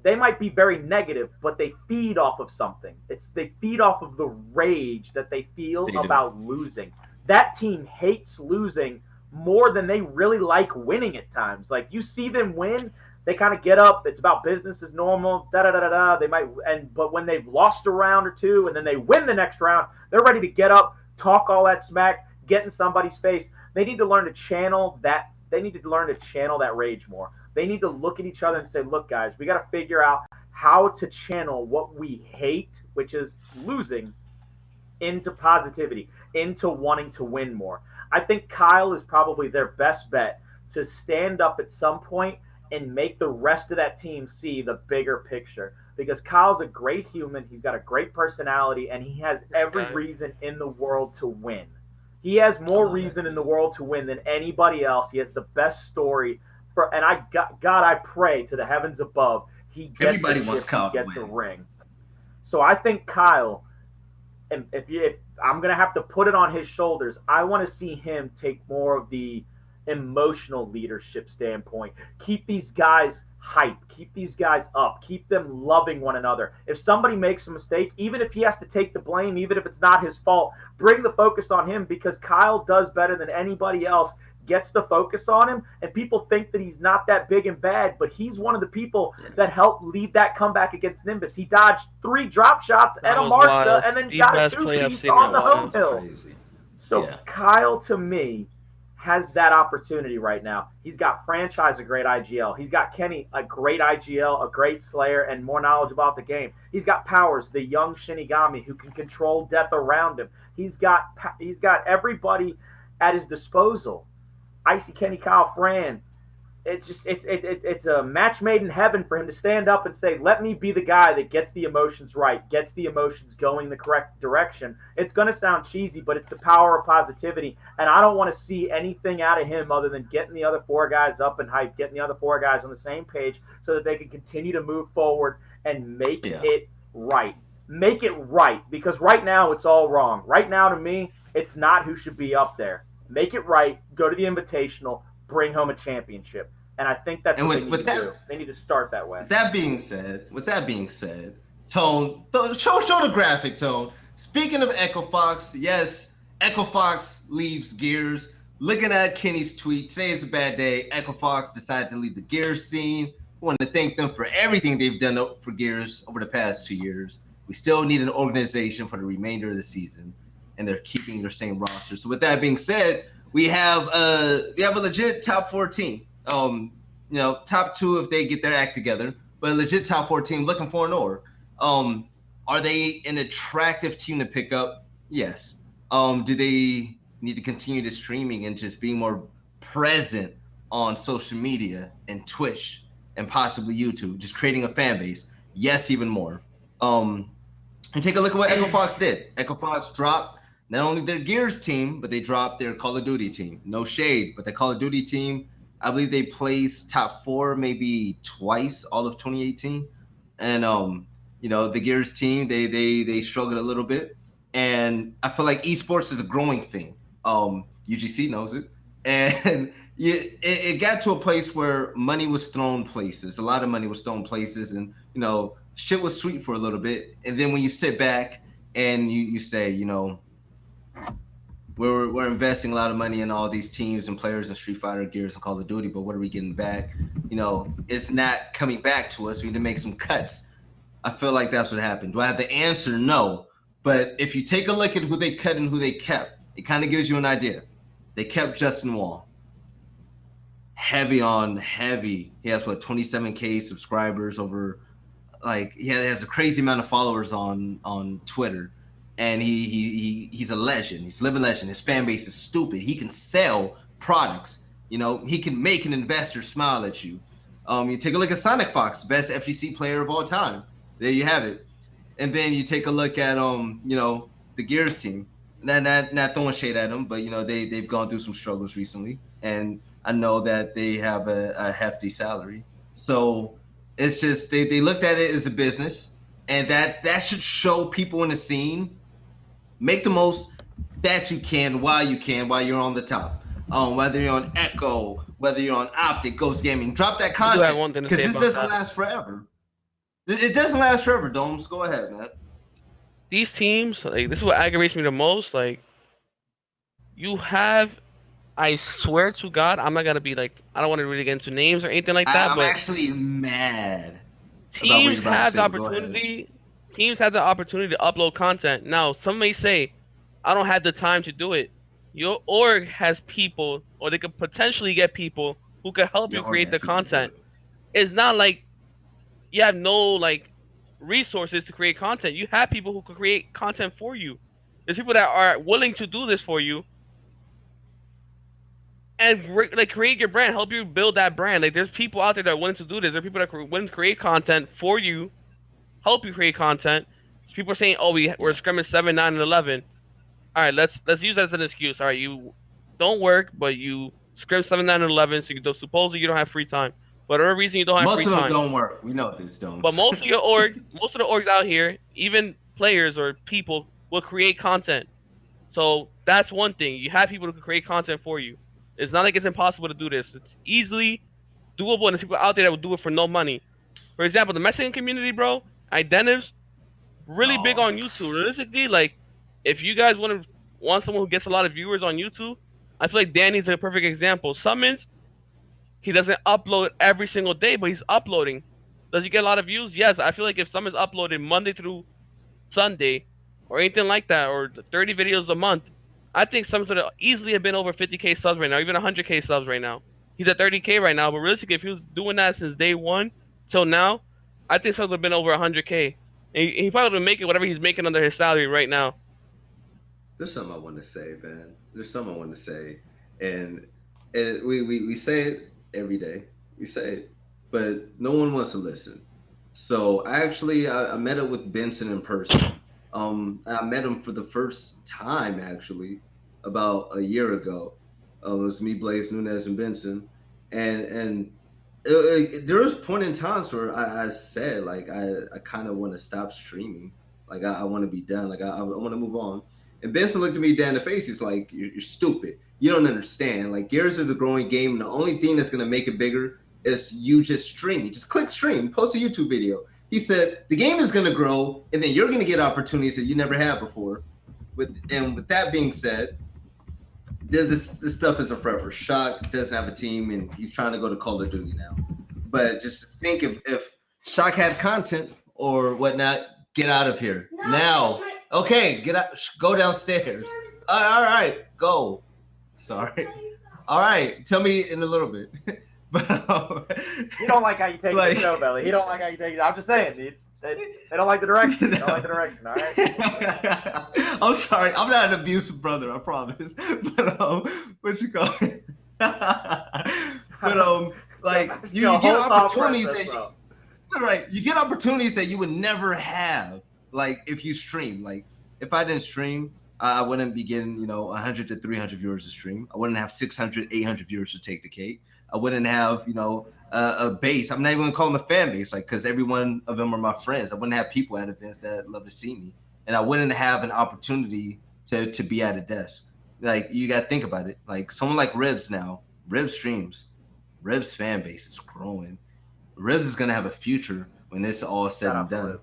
they might be very negative, but they feed off of something. They feed off of the rage that they feel about losing. That team hates losing more than they really like winning at times. Like, you see them win, they kind of get up. It's about business as normal. They might, but when they've lost a round or 2 and then they win the next round, they're ready to get up, talk all that smack, get in somebody's face. They need to learn to channel that. They need to learn to channel that rage more. They need to look at each other and say, "Look, guys, we got to figure out how to channel what we hate, which is losing, into positivity, into wanting to win more." I think Kyle is probably their best bet to stand up at some point and make the rest of that team see the bigger picture. because Kyle's a great human. He's got a great personality, and he has every reason in the world to win. He has more reason in the world to win than anybody else. He has the best story and God, I pray to the heavens above, he gets everybody wants Kyle he gets a ring. So I think Kyle, and if I'm gonna have to put it on his shoulders, I want to see him take more of the emotional leadership standpoint. Keep these guys hype, keep these guys up, keep them loving one another. If somebody makes a mistake, even if he has to take the blame, even if it's not his fault, bring the focus on him, because Kyle does better than anybody else, gets the focus on him, and people think that he's not that big and bad, but he's one of the people that helped lead that comeback against Nimbus. He dodged 3 drop shots at a Martha and then got a 2-piece on the home hill. So Kyle, to me, has that opportunity right now. He's got Franchise, a great IGL. He's got Kenny, a great IGL, a great Slayer, and more knowledge about the game. He's got Powers, the young Shinigami who can control death around him. He's got everybody at his disposal. Icy Kenny, Kyle, Fran. It's a match made in heaven for him to stand up and say, let me be the guy that gets the emotions right, gets the emotions going the correct direction. It's going to sound cheesy, but it's the power of positivity, and I don't want to see anything out of him other than getting the other 4 guys up and hype, getting the other 4 guys on the same page so that they can continue to move forward and make it right. Make it right, because right now it's all wrong. Right now, to me, it's not who should be up there. Make it right, go to the Invitational, bring home a championship. And I think that's what they need to do. They need to start that way. With that being said, Tone, show the graphic, Tone. Speaking of EchoFox, yes, EchoFox leaves Gears. Looking at Kenny's tweet, today is a bad day. EchoFox decided to leave the Gears scene. We want to thank them for everything they've done for Gears over the past 2 years. We still need an organization for the remainder of the season, and they're keeping their same roster. So with that being said, we have a legit top 4 team. Top 2 if they get their act together, but a legit top 4 team looking for an org. Are they an attractive team to pick up? Yes. Do they need to continue the streaming and just being more present on social media and Twitch and possibly YouTube, just creating a fan base? Yes, even more. And take a look at what EchoFox did. EchoFox dropped not only their Gears team, but they dropped their Call of Duty team. No shade, but the Call of Duty team, I believe they placed top 4 maybe twice all of 2018. And the Gears team, they struggled a little bit. And I feel like esports is a growing thing. UGC knows it. And it got to a place where money was thrown places. A lot of money was thrown places, and shit was sweet for a little bit. And then when you sit back and you say, we're investing a lot of money in all these teams and players in Street Fighter, Gears, and Call of Duty, but what are we getting back? It's not coming back to us. We need to make some cuts. I feel like that's what happened. Do I have the answer? No. But if you take a look at who they cut and who they kept, it kind of gives you an idea. They kept Justin Wall. Heavy. He has 27K subscribers over, he has a crazy amount of followers on Twitter. And he's a legend. He's a living legend. His fan base is stupid. He can sell products. He can make an investor smile at you. You take a look at Sonic Fox, best FGC player of all time. There you have it. And then you take a look at the Gears team. Not throwing shade at them, but they've gone through some struggles recently, and I know that they have a hefty salary. So it's just they looked at it as a business, and that should show people in the scene. Make the most that you can while you're on the top. Whether you're on Echo, whether you're on Optic, Ghost Gaming, drop that content, because this doesn't last forever. It doesn't last forever, Domes. Go ahead, man. These teams, this is what aggravates me the most. You have, I swear to God, I'm not gonna be I don't want to really get into names or anything like that. I'm but actually mad. Teams have the opportunity. Teams have the opportunity to upload content. Now, some may say, I don't have the time to do it. Your org has people, or they could potentially get people who could help you create the content. It's not like you have no resources to create content. You have people who can create content for you. There's people that are willing to do this for you and create your brand, help you build that brand. There's people out there that are willing to do this. There are people that are willing to create content for you help you create content. So people are saying, "Oh, we're scrimming 7, 9, and 11." All right, let's use that as an excuse. All right, you don't work, but you scrim 7, 9, and 11, so supposedly you don't have free time. Whatever reason you don't have free Most of them time. don't work. We know this don't. But most of the orgs out here, even players or people, will create content. So that's one thing. You have people who can create content for you. It's not like it's impossible to do this. It's easily doable, and there's people out there that will do it for no money. For example, the Mexican community, bro, Identives, really big on YouTube. Realistically, like, if you guys want someone who gets a lot of viewers on YouTube, I feel like Danny's a perfect example. Summons, he doesn't upload every single day, but he's uploading. Does he get a lot of views? Yes. I feel like if Summons uploaded Monday through Sunday or anything like that, or 30 videos a month, I think Summons would easily have been over 50K subs right now, even 100K subs right now. He's at 30K right now, but realistically, if he was doing that since day one till now, I think Summons would have been over 100K. And he probably would make it whatever he's making under his salary right now. There's something I want to say, man. There's something I want to say. And we say it every day. We say it. But no one wants to listen. So I met up with Benson in person. I met him for the first time, actually, about a year ago. It was me, Blaze, Nunez, and Benson. And there was point in times where I said, like, I kind of want to stop streaming. Like, I want to be done. Like, I want to move on. And Benson looked at me dead in the face. He's like, you're stupid. You don't understand. Like, Gears is a growing game. And the only thing that's going to make it bigger is you just streaming. Just click stream, post a YouTube video. He said, the game is going to grow, and then you're going to get opportunities that you never had before. With that being said, this stuff isn't forever. Shock doesn't have a team, and he's trying to go to Call of Duty now. But just think if Shock had content or whatnot, get out of here. Now. Okay, get out. Go downstairs. All right, go. Sorry. All right, tell me in a little bit. But he don't like how you take the show, Velly. He don't like how you take it. I'm just saying, dude. They don't like the direction. They don't like the direction. All right. I'm sorry. I'm not an abusive brother. I promise. But what you call it? But like you get opportunities that you get opportunities that you would never have. Like if you stream, like if I didn't stream, I wouldn't be getting 100 to 300 viewers a stream. I wouldn't have 600, 800 viewers to take the cake. I wouldn't have a base. I'm not even gonna call them a fan base, like because every one of them are my friends. I wouldn't have people at events that love to see me, and I wouldn't have an opportunity to be at a desk. Like you gotta think about it. Like someone like Ribs now, Ribs streams, Ribs fan base is growing. Ribs is gonna have a future when this is all said and done.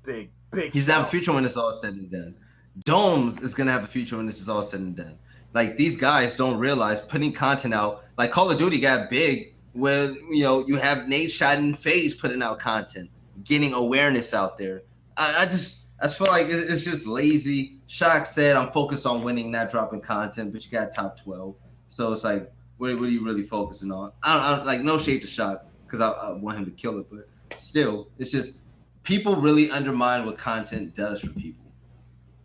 Big. He's gonna have a future when it's all said and done. Domes is gonna have a future when this is all said and done. Like these guys don't realize putting content out. Like Call of Duty got big when you have Nate Shot and FaZe putting out content, getting awareness out there. I feel like it's just lazy. Shock said I'm focused on winning, not dropping content, but you got top 12. So it's like, what are you really focusing on? I don't like no shade to Shock because I want him to kill it, but still, it's just. People really undermine what content does for people.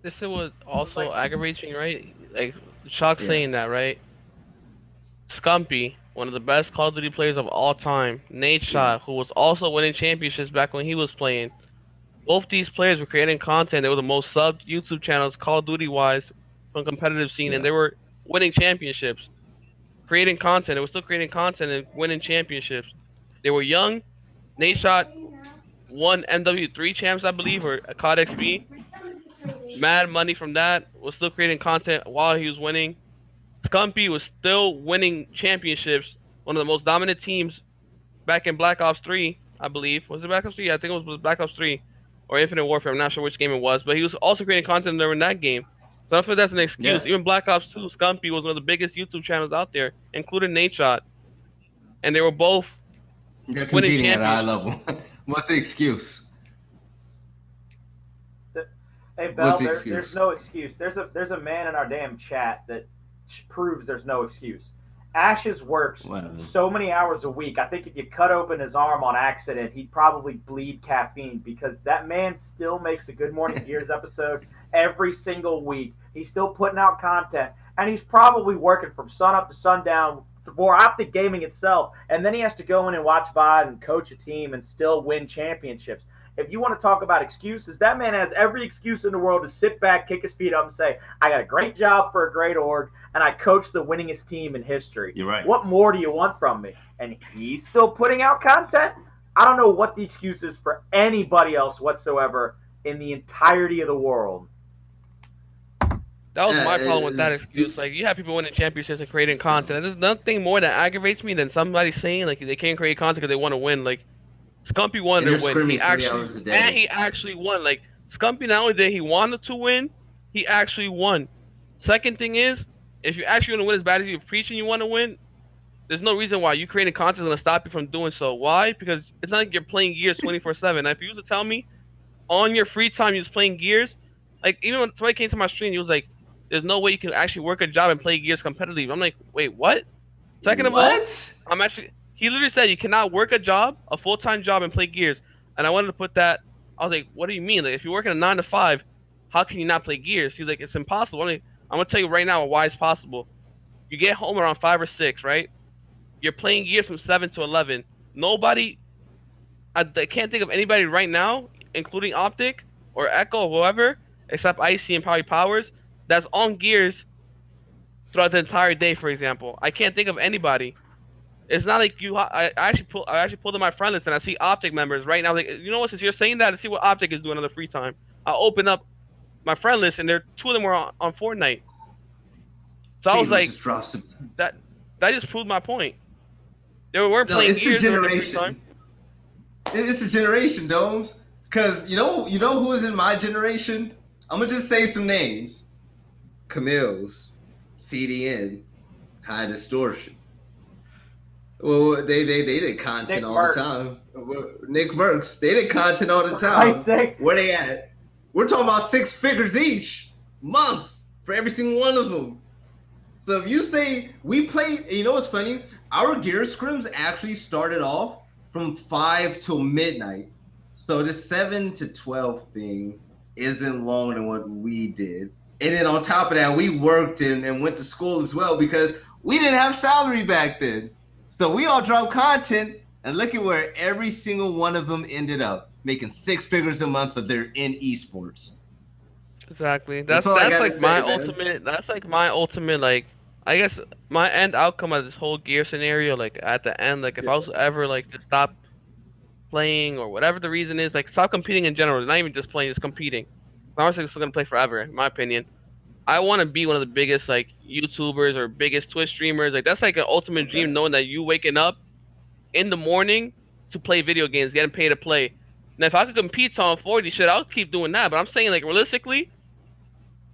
This is what also aggravates me, right? Like Shock saying that, right? Scumpy, one of the best Call of Duty players of all time, Nate Shot, who was also winning championships back when he was playing. Both these players were creating content. They were the most subbed YouTube channels Call of Duty wise from competitive scene, and they were winning championships, creating content. They were still creating content and winning championships. They were young. Nate Shot won MW3 champs, I believe, or a COD XP. Mad money from that. Was still creating content while he was winning. Scumpy was still winning championships. One of the most dominant teams back in Black Ops 3, I believe. Was it Black Ops 3? I think it was Black Ops 3 or Infinite Warfare. I'm not sure which game it was, but he was also creating content during that game. So I feel that's an excuse. Even Black Ops 2, Scumpy was one of the biggest YouTube channels out there, including Nate Shot, and they were both winning at a high level. What's the excuse? Hey, Bell, there's no excuse. There's a man in our damn chat that proves there's no excuse. Ashes works so many hours a week. I think if you cut open his arm on accident, he'd probably bleed caffeine because that man still makes a Good Morning Gears episode every single week. He's still putting out content, and he's probably working from sun up to sundown for Optic Gaming itself, and then he has to go in and watch VOD and coach a team and still win championships. If you want to talk about excuses, that man has every excuse in the world to sit back, kick his feet up, and say, I got a great job for a great org, and I coached the winningest team in history. You're right. What more do you want from me? And he's still putting out content? I don't know what the excuse is for anybody else whatsoever in the entirety of the world. That was my problem with that excuse. Like, you have people winning championships and creating content. And there's nothing more that aggravates me than somebody saying like they can't create content because they want to win. Like, Scumpy won their win. He actually won. Like, Scumpy, not only did he want to win, he actually won. Second thing is, if you actually want to win as bad as you're preaching you want to win, there's no reason why you creating content is going to stop you from doing so. Why? Because it's not like you're playing Gears 24/7. Now, if you were to tell me on your free time you're playing Gears, like, even when somebody came to my stream, he was like, there's no way you can actually work a job and play Gears competitively. I'm like, wait, what? Second of all, he literally said you cannot work a job, a full-time job, and play Gears. And I wanted to put that, I was like, what do you mean? Like, if you're working a 9 to 5, how can you not play Gears? He's like, it's impossible. I'm going to tell you right now why it's possible. You get home around 5 or 6, right? You're playing Gears from 7 to 11. I can't think of anybody right now, including Optic or Echo or whoever, except Icy and probably Powers, that's on Gears throughout the entire day, for example. I can't think of anybody. It's not like I actually pulled in my friend list and I see Optic members right now. Like, you know what? Since you're saying that, let's see what Optic is doing on the free time. I open up my friend list and two of them were on Fortnite. So I was like, that just proved my point. They weren't playing Gears during the free time. It's a generation, Domes. Because you know who is in my generation? I'm gonna just say some names. Camille's, CDN, High Distortion. Well, they did content all the time. Nick Merckx, they did content all the time. Where they at? We're talking about 6 figures each month for every single one of them. So if you say we played, you know what's funny? Our gear scrims actually started off from 5 till midnight. So the 7 to 12 thing isn't longer than what we did. And then on top of that, we worked and went to school as well because we didn't have salary back then. So we all dropped content, and look at where every single one of them ended up, making 6 figures a month if they're in esports. Exactly. That's like my ultimate. That's like my ultimate. Like, I guess my end outcome of this whole gear scenario. Like, at the end, like, if I was ever like to stop playing or whatever the reason is, like, stop competing in general. Not even just playing, just competing. I'm still gonna play forever, in my opinion. I want to be one of the biggest like YouTubers or biggest Twitch streamers. Like, that's like an ultimate dream, knowing that you waking up in the morning to play video games, getting paid to play. Now, if I could compete on 40 shit, I'll keep doing that. But I'm saying, like, realistically,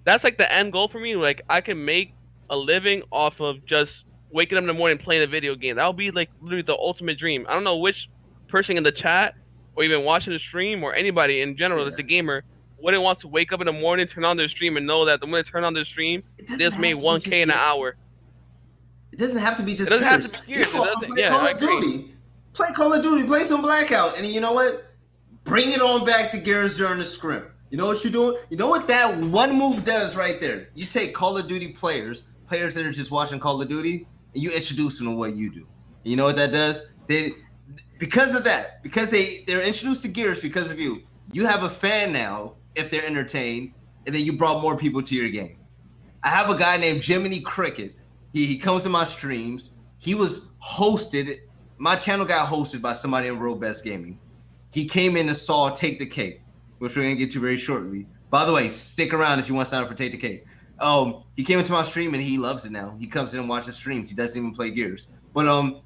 that's like the end goal for me. Like, I can make a living off of just waking up in the morning playing a video game. That would be like literally the ultimate dream. I don't know which person in the chat or even watching the stream or anybody in general that's a gamer wouldn't want to wake up in the morning, turn on their stream, and know that when they turn on their stream, they just made 1K in an hour. It doesn't have to be just. It doesn't have to be Gears. Call of Duty. Play Call of Duty. Play some Blackout, and you know what? Bring it on back to Gears during the scrim. You know what you're doing? You know what that one move does right there? You take Call of Duty players that are just watching Call of Duty, and you introduce them to what you do. And you know what that does? Because they're introduced to Gears because of you. You have a fan now if they're entertained, and then you brought more people to your game. I have a guy named Jiminy Cricket. He comes to my streams. He was hosted. My channel got hosted by somebody in World Best Gaming. He came in and saw Take the Cake, which we're going to get to very shortly. By the way, stick around if you want to sign up for Take the Cake. He came into my stream, and he loves it now. He comes in and watches streams. He doesn't even play Gears. But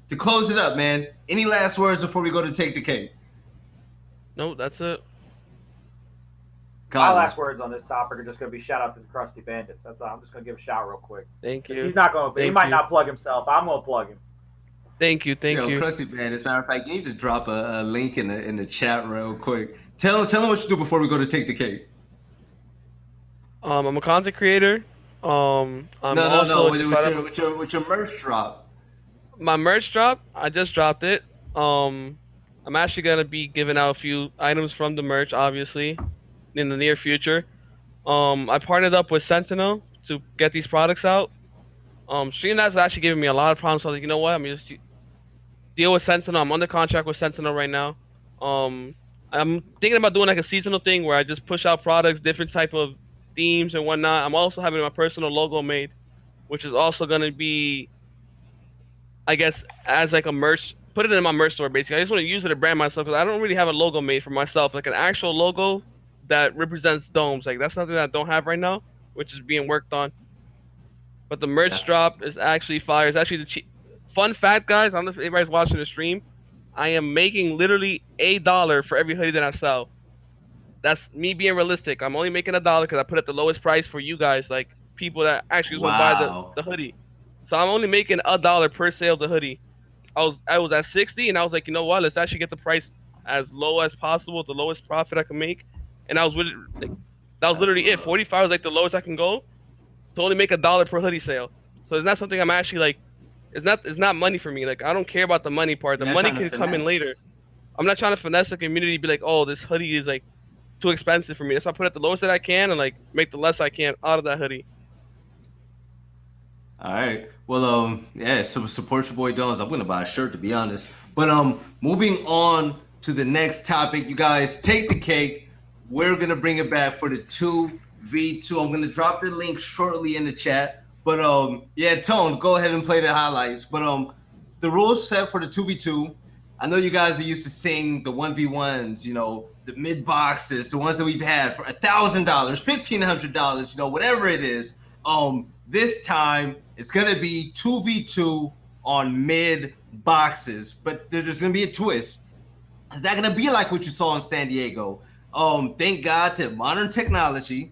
to close it up, man, any last words before we go to Take the Cake? No, that's it. Colin. My last words on this topic are just going to be shout out to the Crusty Bandits. That's all. I'm just going to give a shout real quick. Thank you. He's not going to. He might not plug himself. I'm going to plug him. Thank you. Crusty Bandits. Matter of fact, you need to drop a link in the chat real quick. Tell them what you do before we go to Take the Cake. I'm a content creator. No. With your merch drop. My merch drop. I just dropped it. I'm actually gonna be giving out a few items from the merch, obviously, in the near future. I partnered up with Sentinel to get these products out. Streamlabs actually giving me a lot of problems, so I was like, you know what? I'm just deal with Sentinel. I'm under contract with Sentinel right now. I'm thinking about doing like a seasonal thing where I just push out products, different type of themes and whatnot. I'm also having my personal logo made, which is also gonna be, I guess, as like a merch. Put it in my merch store basically. I just want to use it to brand myself because I don't really have a logo made for myself, like an actual logo that represents domes. Like that's something that I don't have right now, which is being worked on. But the merch Yeah. drop is actually fire. It's actually the fun fact, guys. I don't know if anybody's watching the stream. I am making literally $1 for every hoodie that I sell. That's me being realistic. I'm only making $1 because I put it at the lowest price for you guys, like people that actually just want to buy Wow. the hoodie. So I'm only making $1 per sale of the hoodie. I was at 60, and I was like, you know what? Let's actually get the price as low as possible, the lowest profit I can make. And I was with like that was That's literally it. love. 45 was like the lowest I can go to only make $1 per hoodie sale. So it's not something I'm actually like. It's not money for me. Like I don't care about the money part. The You're not money trying to can come in finesse. later. I'm not trying to finesse the community. Be like, oh, this hoodie is like too expensive for me. So I put it at the lowest that I can and like make the less I can out of that hoodie. All right. Well, yeah, so support your boy Dones. I'm gonna buy a shirt to be honest. But moving on to the next topic, you guys take the cake. We're gonna bring it back for the 2v2. I'm gonna drop the link shortly in the chat. But yeah, Tone, go ahead and play the highlights. But the rules set for the 2v2. I know you guys are used to seeing the 1v1s, you know, the mid boxes, the ones that we've had for $1,000, $1,500, you know, whatever it is. This time it's gonna be 2v2 on mid boxes, but there's gonna be a twist. Is that gonna be like what you saw in San Diego? Thank God to modern technology.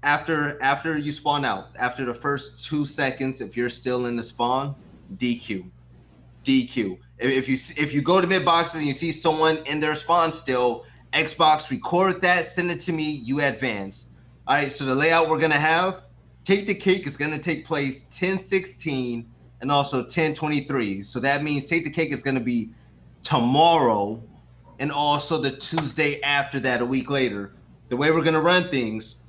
After you spawn out, after the first 2 seconds, if you're still in the spawn, DQ. DQ. If you go to mid boxes and you see someone in their spawn still, Xbox record that, send it to me, you advance. All right, so the layout we're gonna have, Take the Cake is gonna take place 10/16 and also 10/23. So that means Take the Cake is gonna be tomorrow and also the Tuesday after that, a week later. The way we're gonna run things,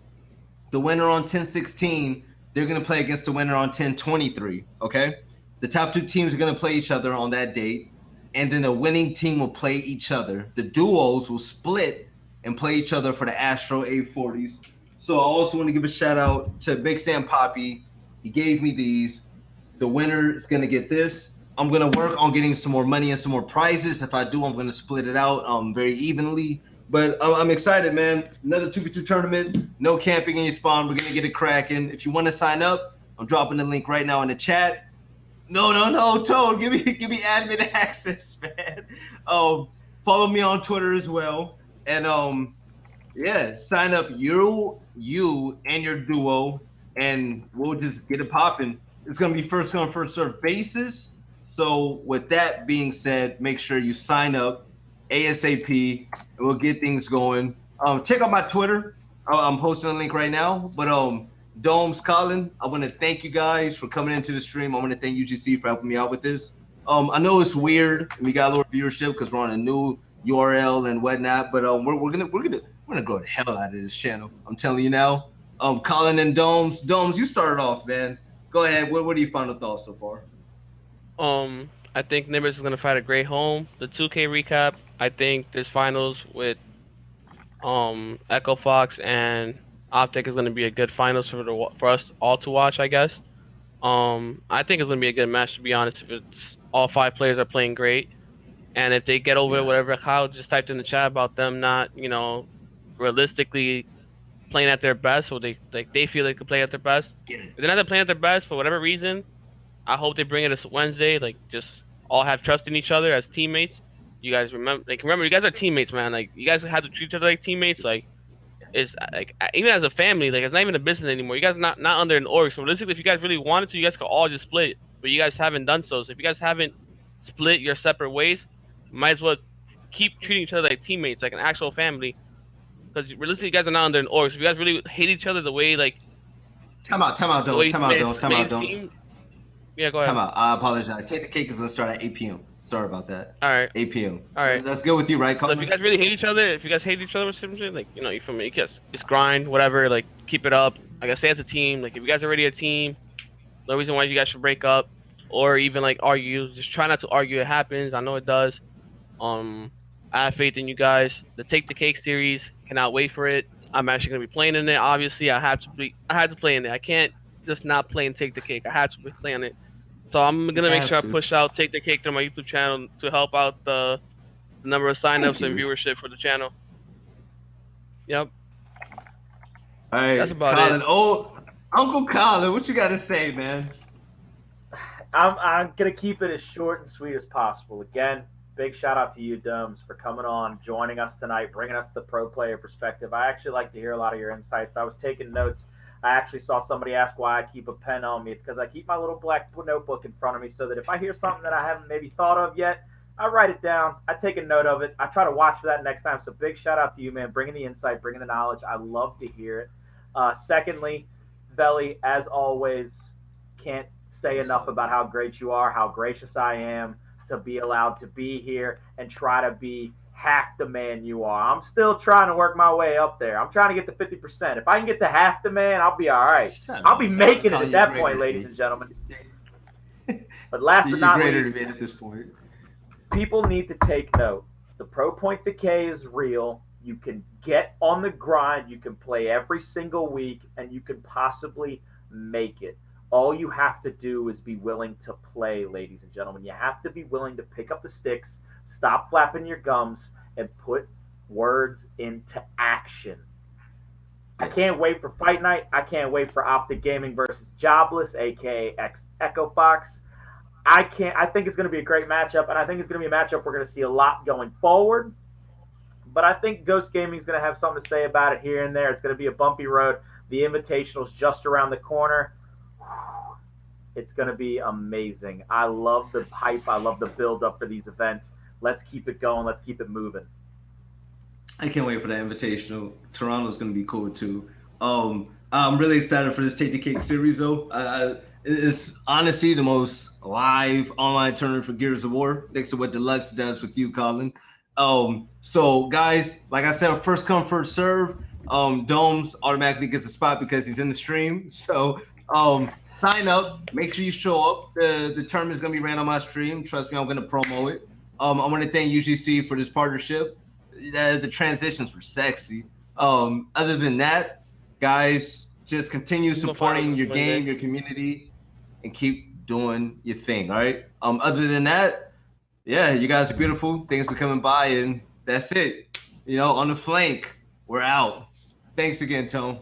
the winner on 10/16, they're gonna play against the winner on 10/23. Okay, the top two teams are gonna play each other on that date, and then the winning team will play each other. The duos will split and play each other for the Astro A40s. So I also want to give a shout out to Big Sam Poppy. He gave me these. The winner is gonna get this. I'm gonna work on getting some more money and some more prizes. If I do, I'm gonna split it out very evenly. But I'm excited, man. Another 2v2 tournament. No camping in your spawn. We're gonna get it cracking. If you want to sign up, I'm dropping the link right now in the chat. No, Toad, give me admin access, man. Follow me on Twitter as well, and yeah, sign up you and your duo, and we'll just get it popping. It's gonna be first come first serve basis. So with that being said, make sure you sign up ASAP, and we'll get things going. Check out my Twitter. I'm posting a link right now. But Domes, Colin, I want to thank you guys for coming into the stream. I want to thank UGC for helping me out with this. I know it's weird and we got a little viewership because we're on a new URL and whatnot, but we're gonna grow the hell out of this channel. I'm telling you now. Colin and Domes, you started off, man. Go ahead. What are your final thoughts so far? I think Nimbus is gonna fight a great home. The 2K recap. I think this finals with EchoFox and Optic is gonna be a good finals for us all to watch, I guess. I think it's gonna be a good match to be honest. If it's all 5 players are playing great, and if they get over whatever Kyle just typed in the chat about them not, realistically playing at their best, or they feel they could play at their best. If they're not playing at their best for whatever reason, I hope they bring it this Wednesday. Like just all have trust in each other as teammates. You guys remember you guys are teammates, man. Like you guys have to treat each other like teammates. Like it's like even as a family, like it's not even a business anymore. You guys are not under an org. So realistically, if you guys really wanted to, you guys could all just split. But you guys haven't done so. So if you guys haven't split your separate ways, might as well keep treating each other like teammates, like an actual family. Because realistically, you guys are not under an org. So if you guys really hate each other the way like Time out, don't. Yeah, go ahead. Time out. I apologize. Take the Cake is gonna start at 8 p.m. Sorry about that. All right. 8 p.m. All right. That's good with you, right, Colin? So if you guys really hate each other, or something, like you feel me? Just grind, whatever. Like keep it up. Like I say, as a team. Like if you guys are already a team, no reason why you guys should break up, or even like argue. Just try not to argue. It happens. I know it does. I have faith in you guys. The Take the Cake series, cannot wait for it. I'm actually gonna be playing in it. Obviously, I had to play in it. I can't just not play and Take the Cake. I had to play on it. So I'm You gonna make have sure I to. push out Take the Cake through my YouTube channel to help out the number of Thank signups and you. viewership for the channel. Yep. All right, That's about Colin. it. Oh, Uncle Colin, what you got to say, man? I'm gonna keep it as short and sweet as possible. Again, big shout out to you, Domes, for coming on, joining us tonight, bringing us the pro player perspective. I actually like to hear a lot of your insights. I was taking notes. I actually saw somebody ask why I keep a pen on me. It's because I keep my little black notebook in front of me so that if I hear something that I haven't maybe thought of yet, I write it down. I take a note of it. I try to watch for that next time. So big shout out to you, man, bringing the insight, bringing the knowledge. I love to hear it. Secondly, Velly, as always, can't say enough about how great you are, how gracious I am to be allowed to be here and try to be half the man you are. I'm still trying to work my way up there. I'm trying to get to 50%. If I can get to half the man, I'll be all right. I'll be making it at that point, ladies and gentlemen. But last but not least, at this point, people need to take note. The Pro Point Decay is real. You can get on the grind. You can play every single week, and you can possibly make it. All you have to do is be willing to play, ladies and gentlemen. You have to be willing to pick up the sticks, stop flapping your gums, and put words into action. I can't wait for Fight Night. I can't wait for Optic Gaming versus Jobless, aka EchoFox. I think it's going to be a great matchup, and I think it's going to be a matchup we're going to see a lot going forward. But I think Ghost Gaming is going to have something to say about it here and there. It's going to be a bumpy road. The Invitational's just around the corner. It's going to be amazing. I love the hype. I love the build up for these events. Let's keep it going. Let's keep it moving. I can't wait for that Invitational. Toronto's going to be cool too. I'm really excited for this Take the Cake series though. It's honestly the most live online tournament for Gears of War next to what Deluxe does with you, Colin. So guys, like I said, first come, first serve. Domes automatically gets a spot because he's in the stream. So sign up, make sure you show up. The tournament is gonna be ran on my stream. Trust me, I'm gonna promo it. I want to thank UGC for this partnership. The transitions were sexy. Other than that, guys, just continue supporting your game, your community, and keep doing your thing. All right. Other than that, yeah, you guys are beautiful. Thanks for coming by, and that's it. On the flank, we're out. Thanks again, Tone.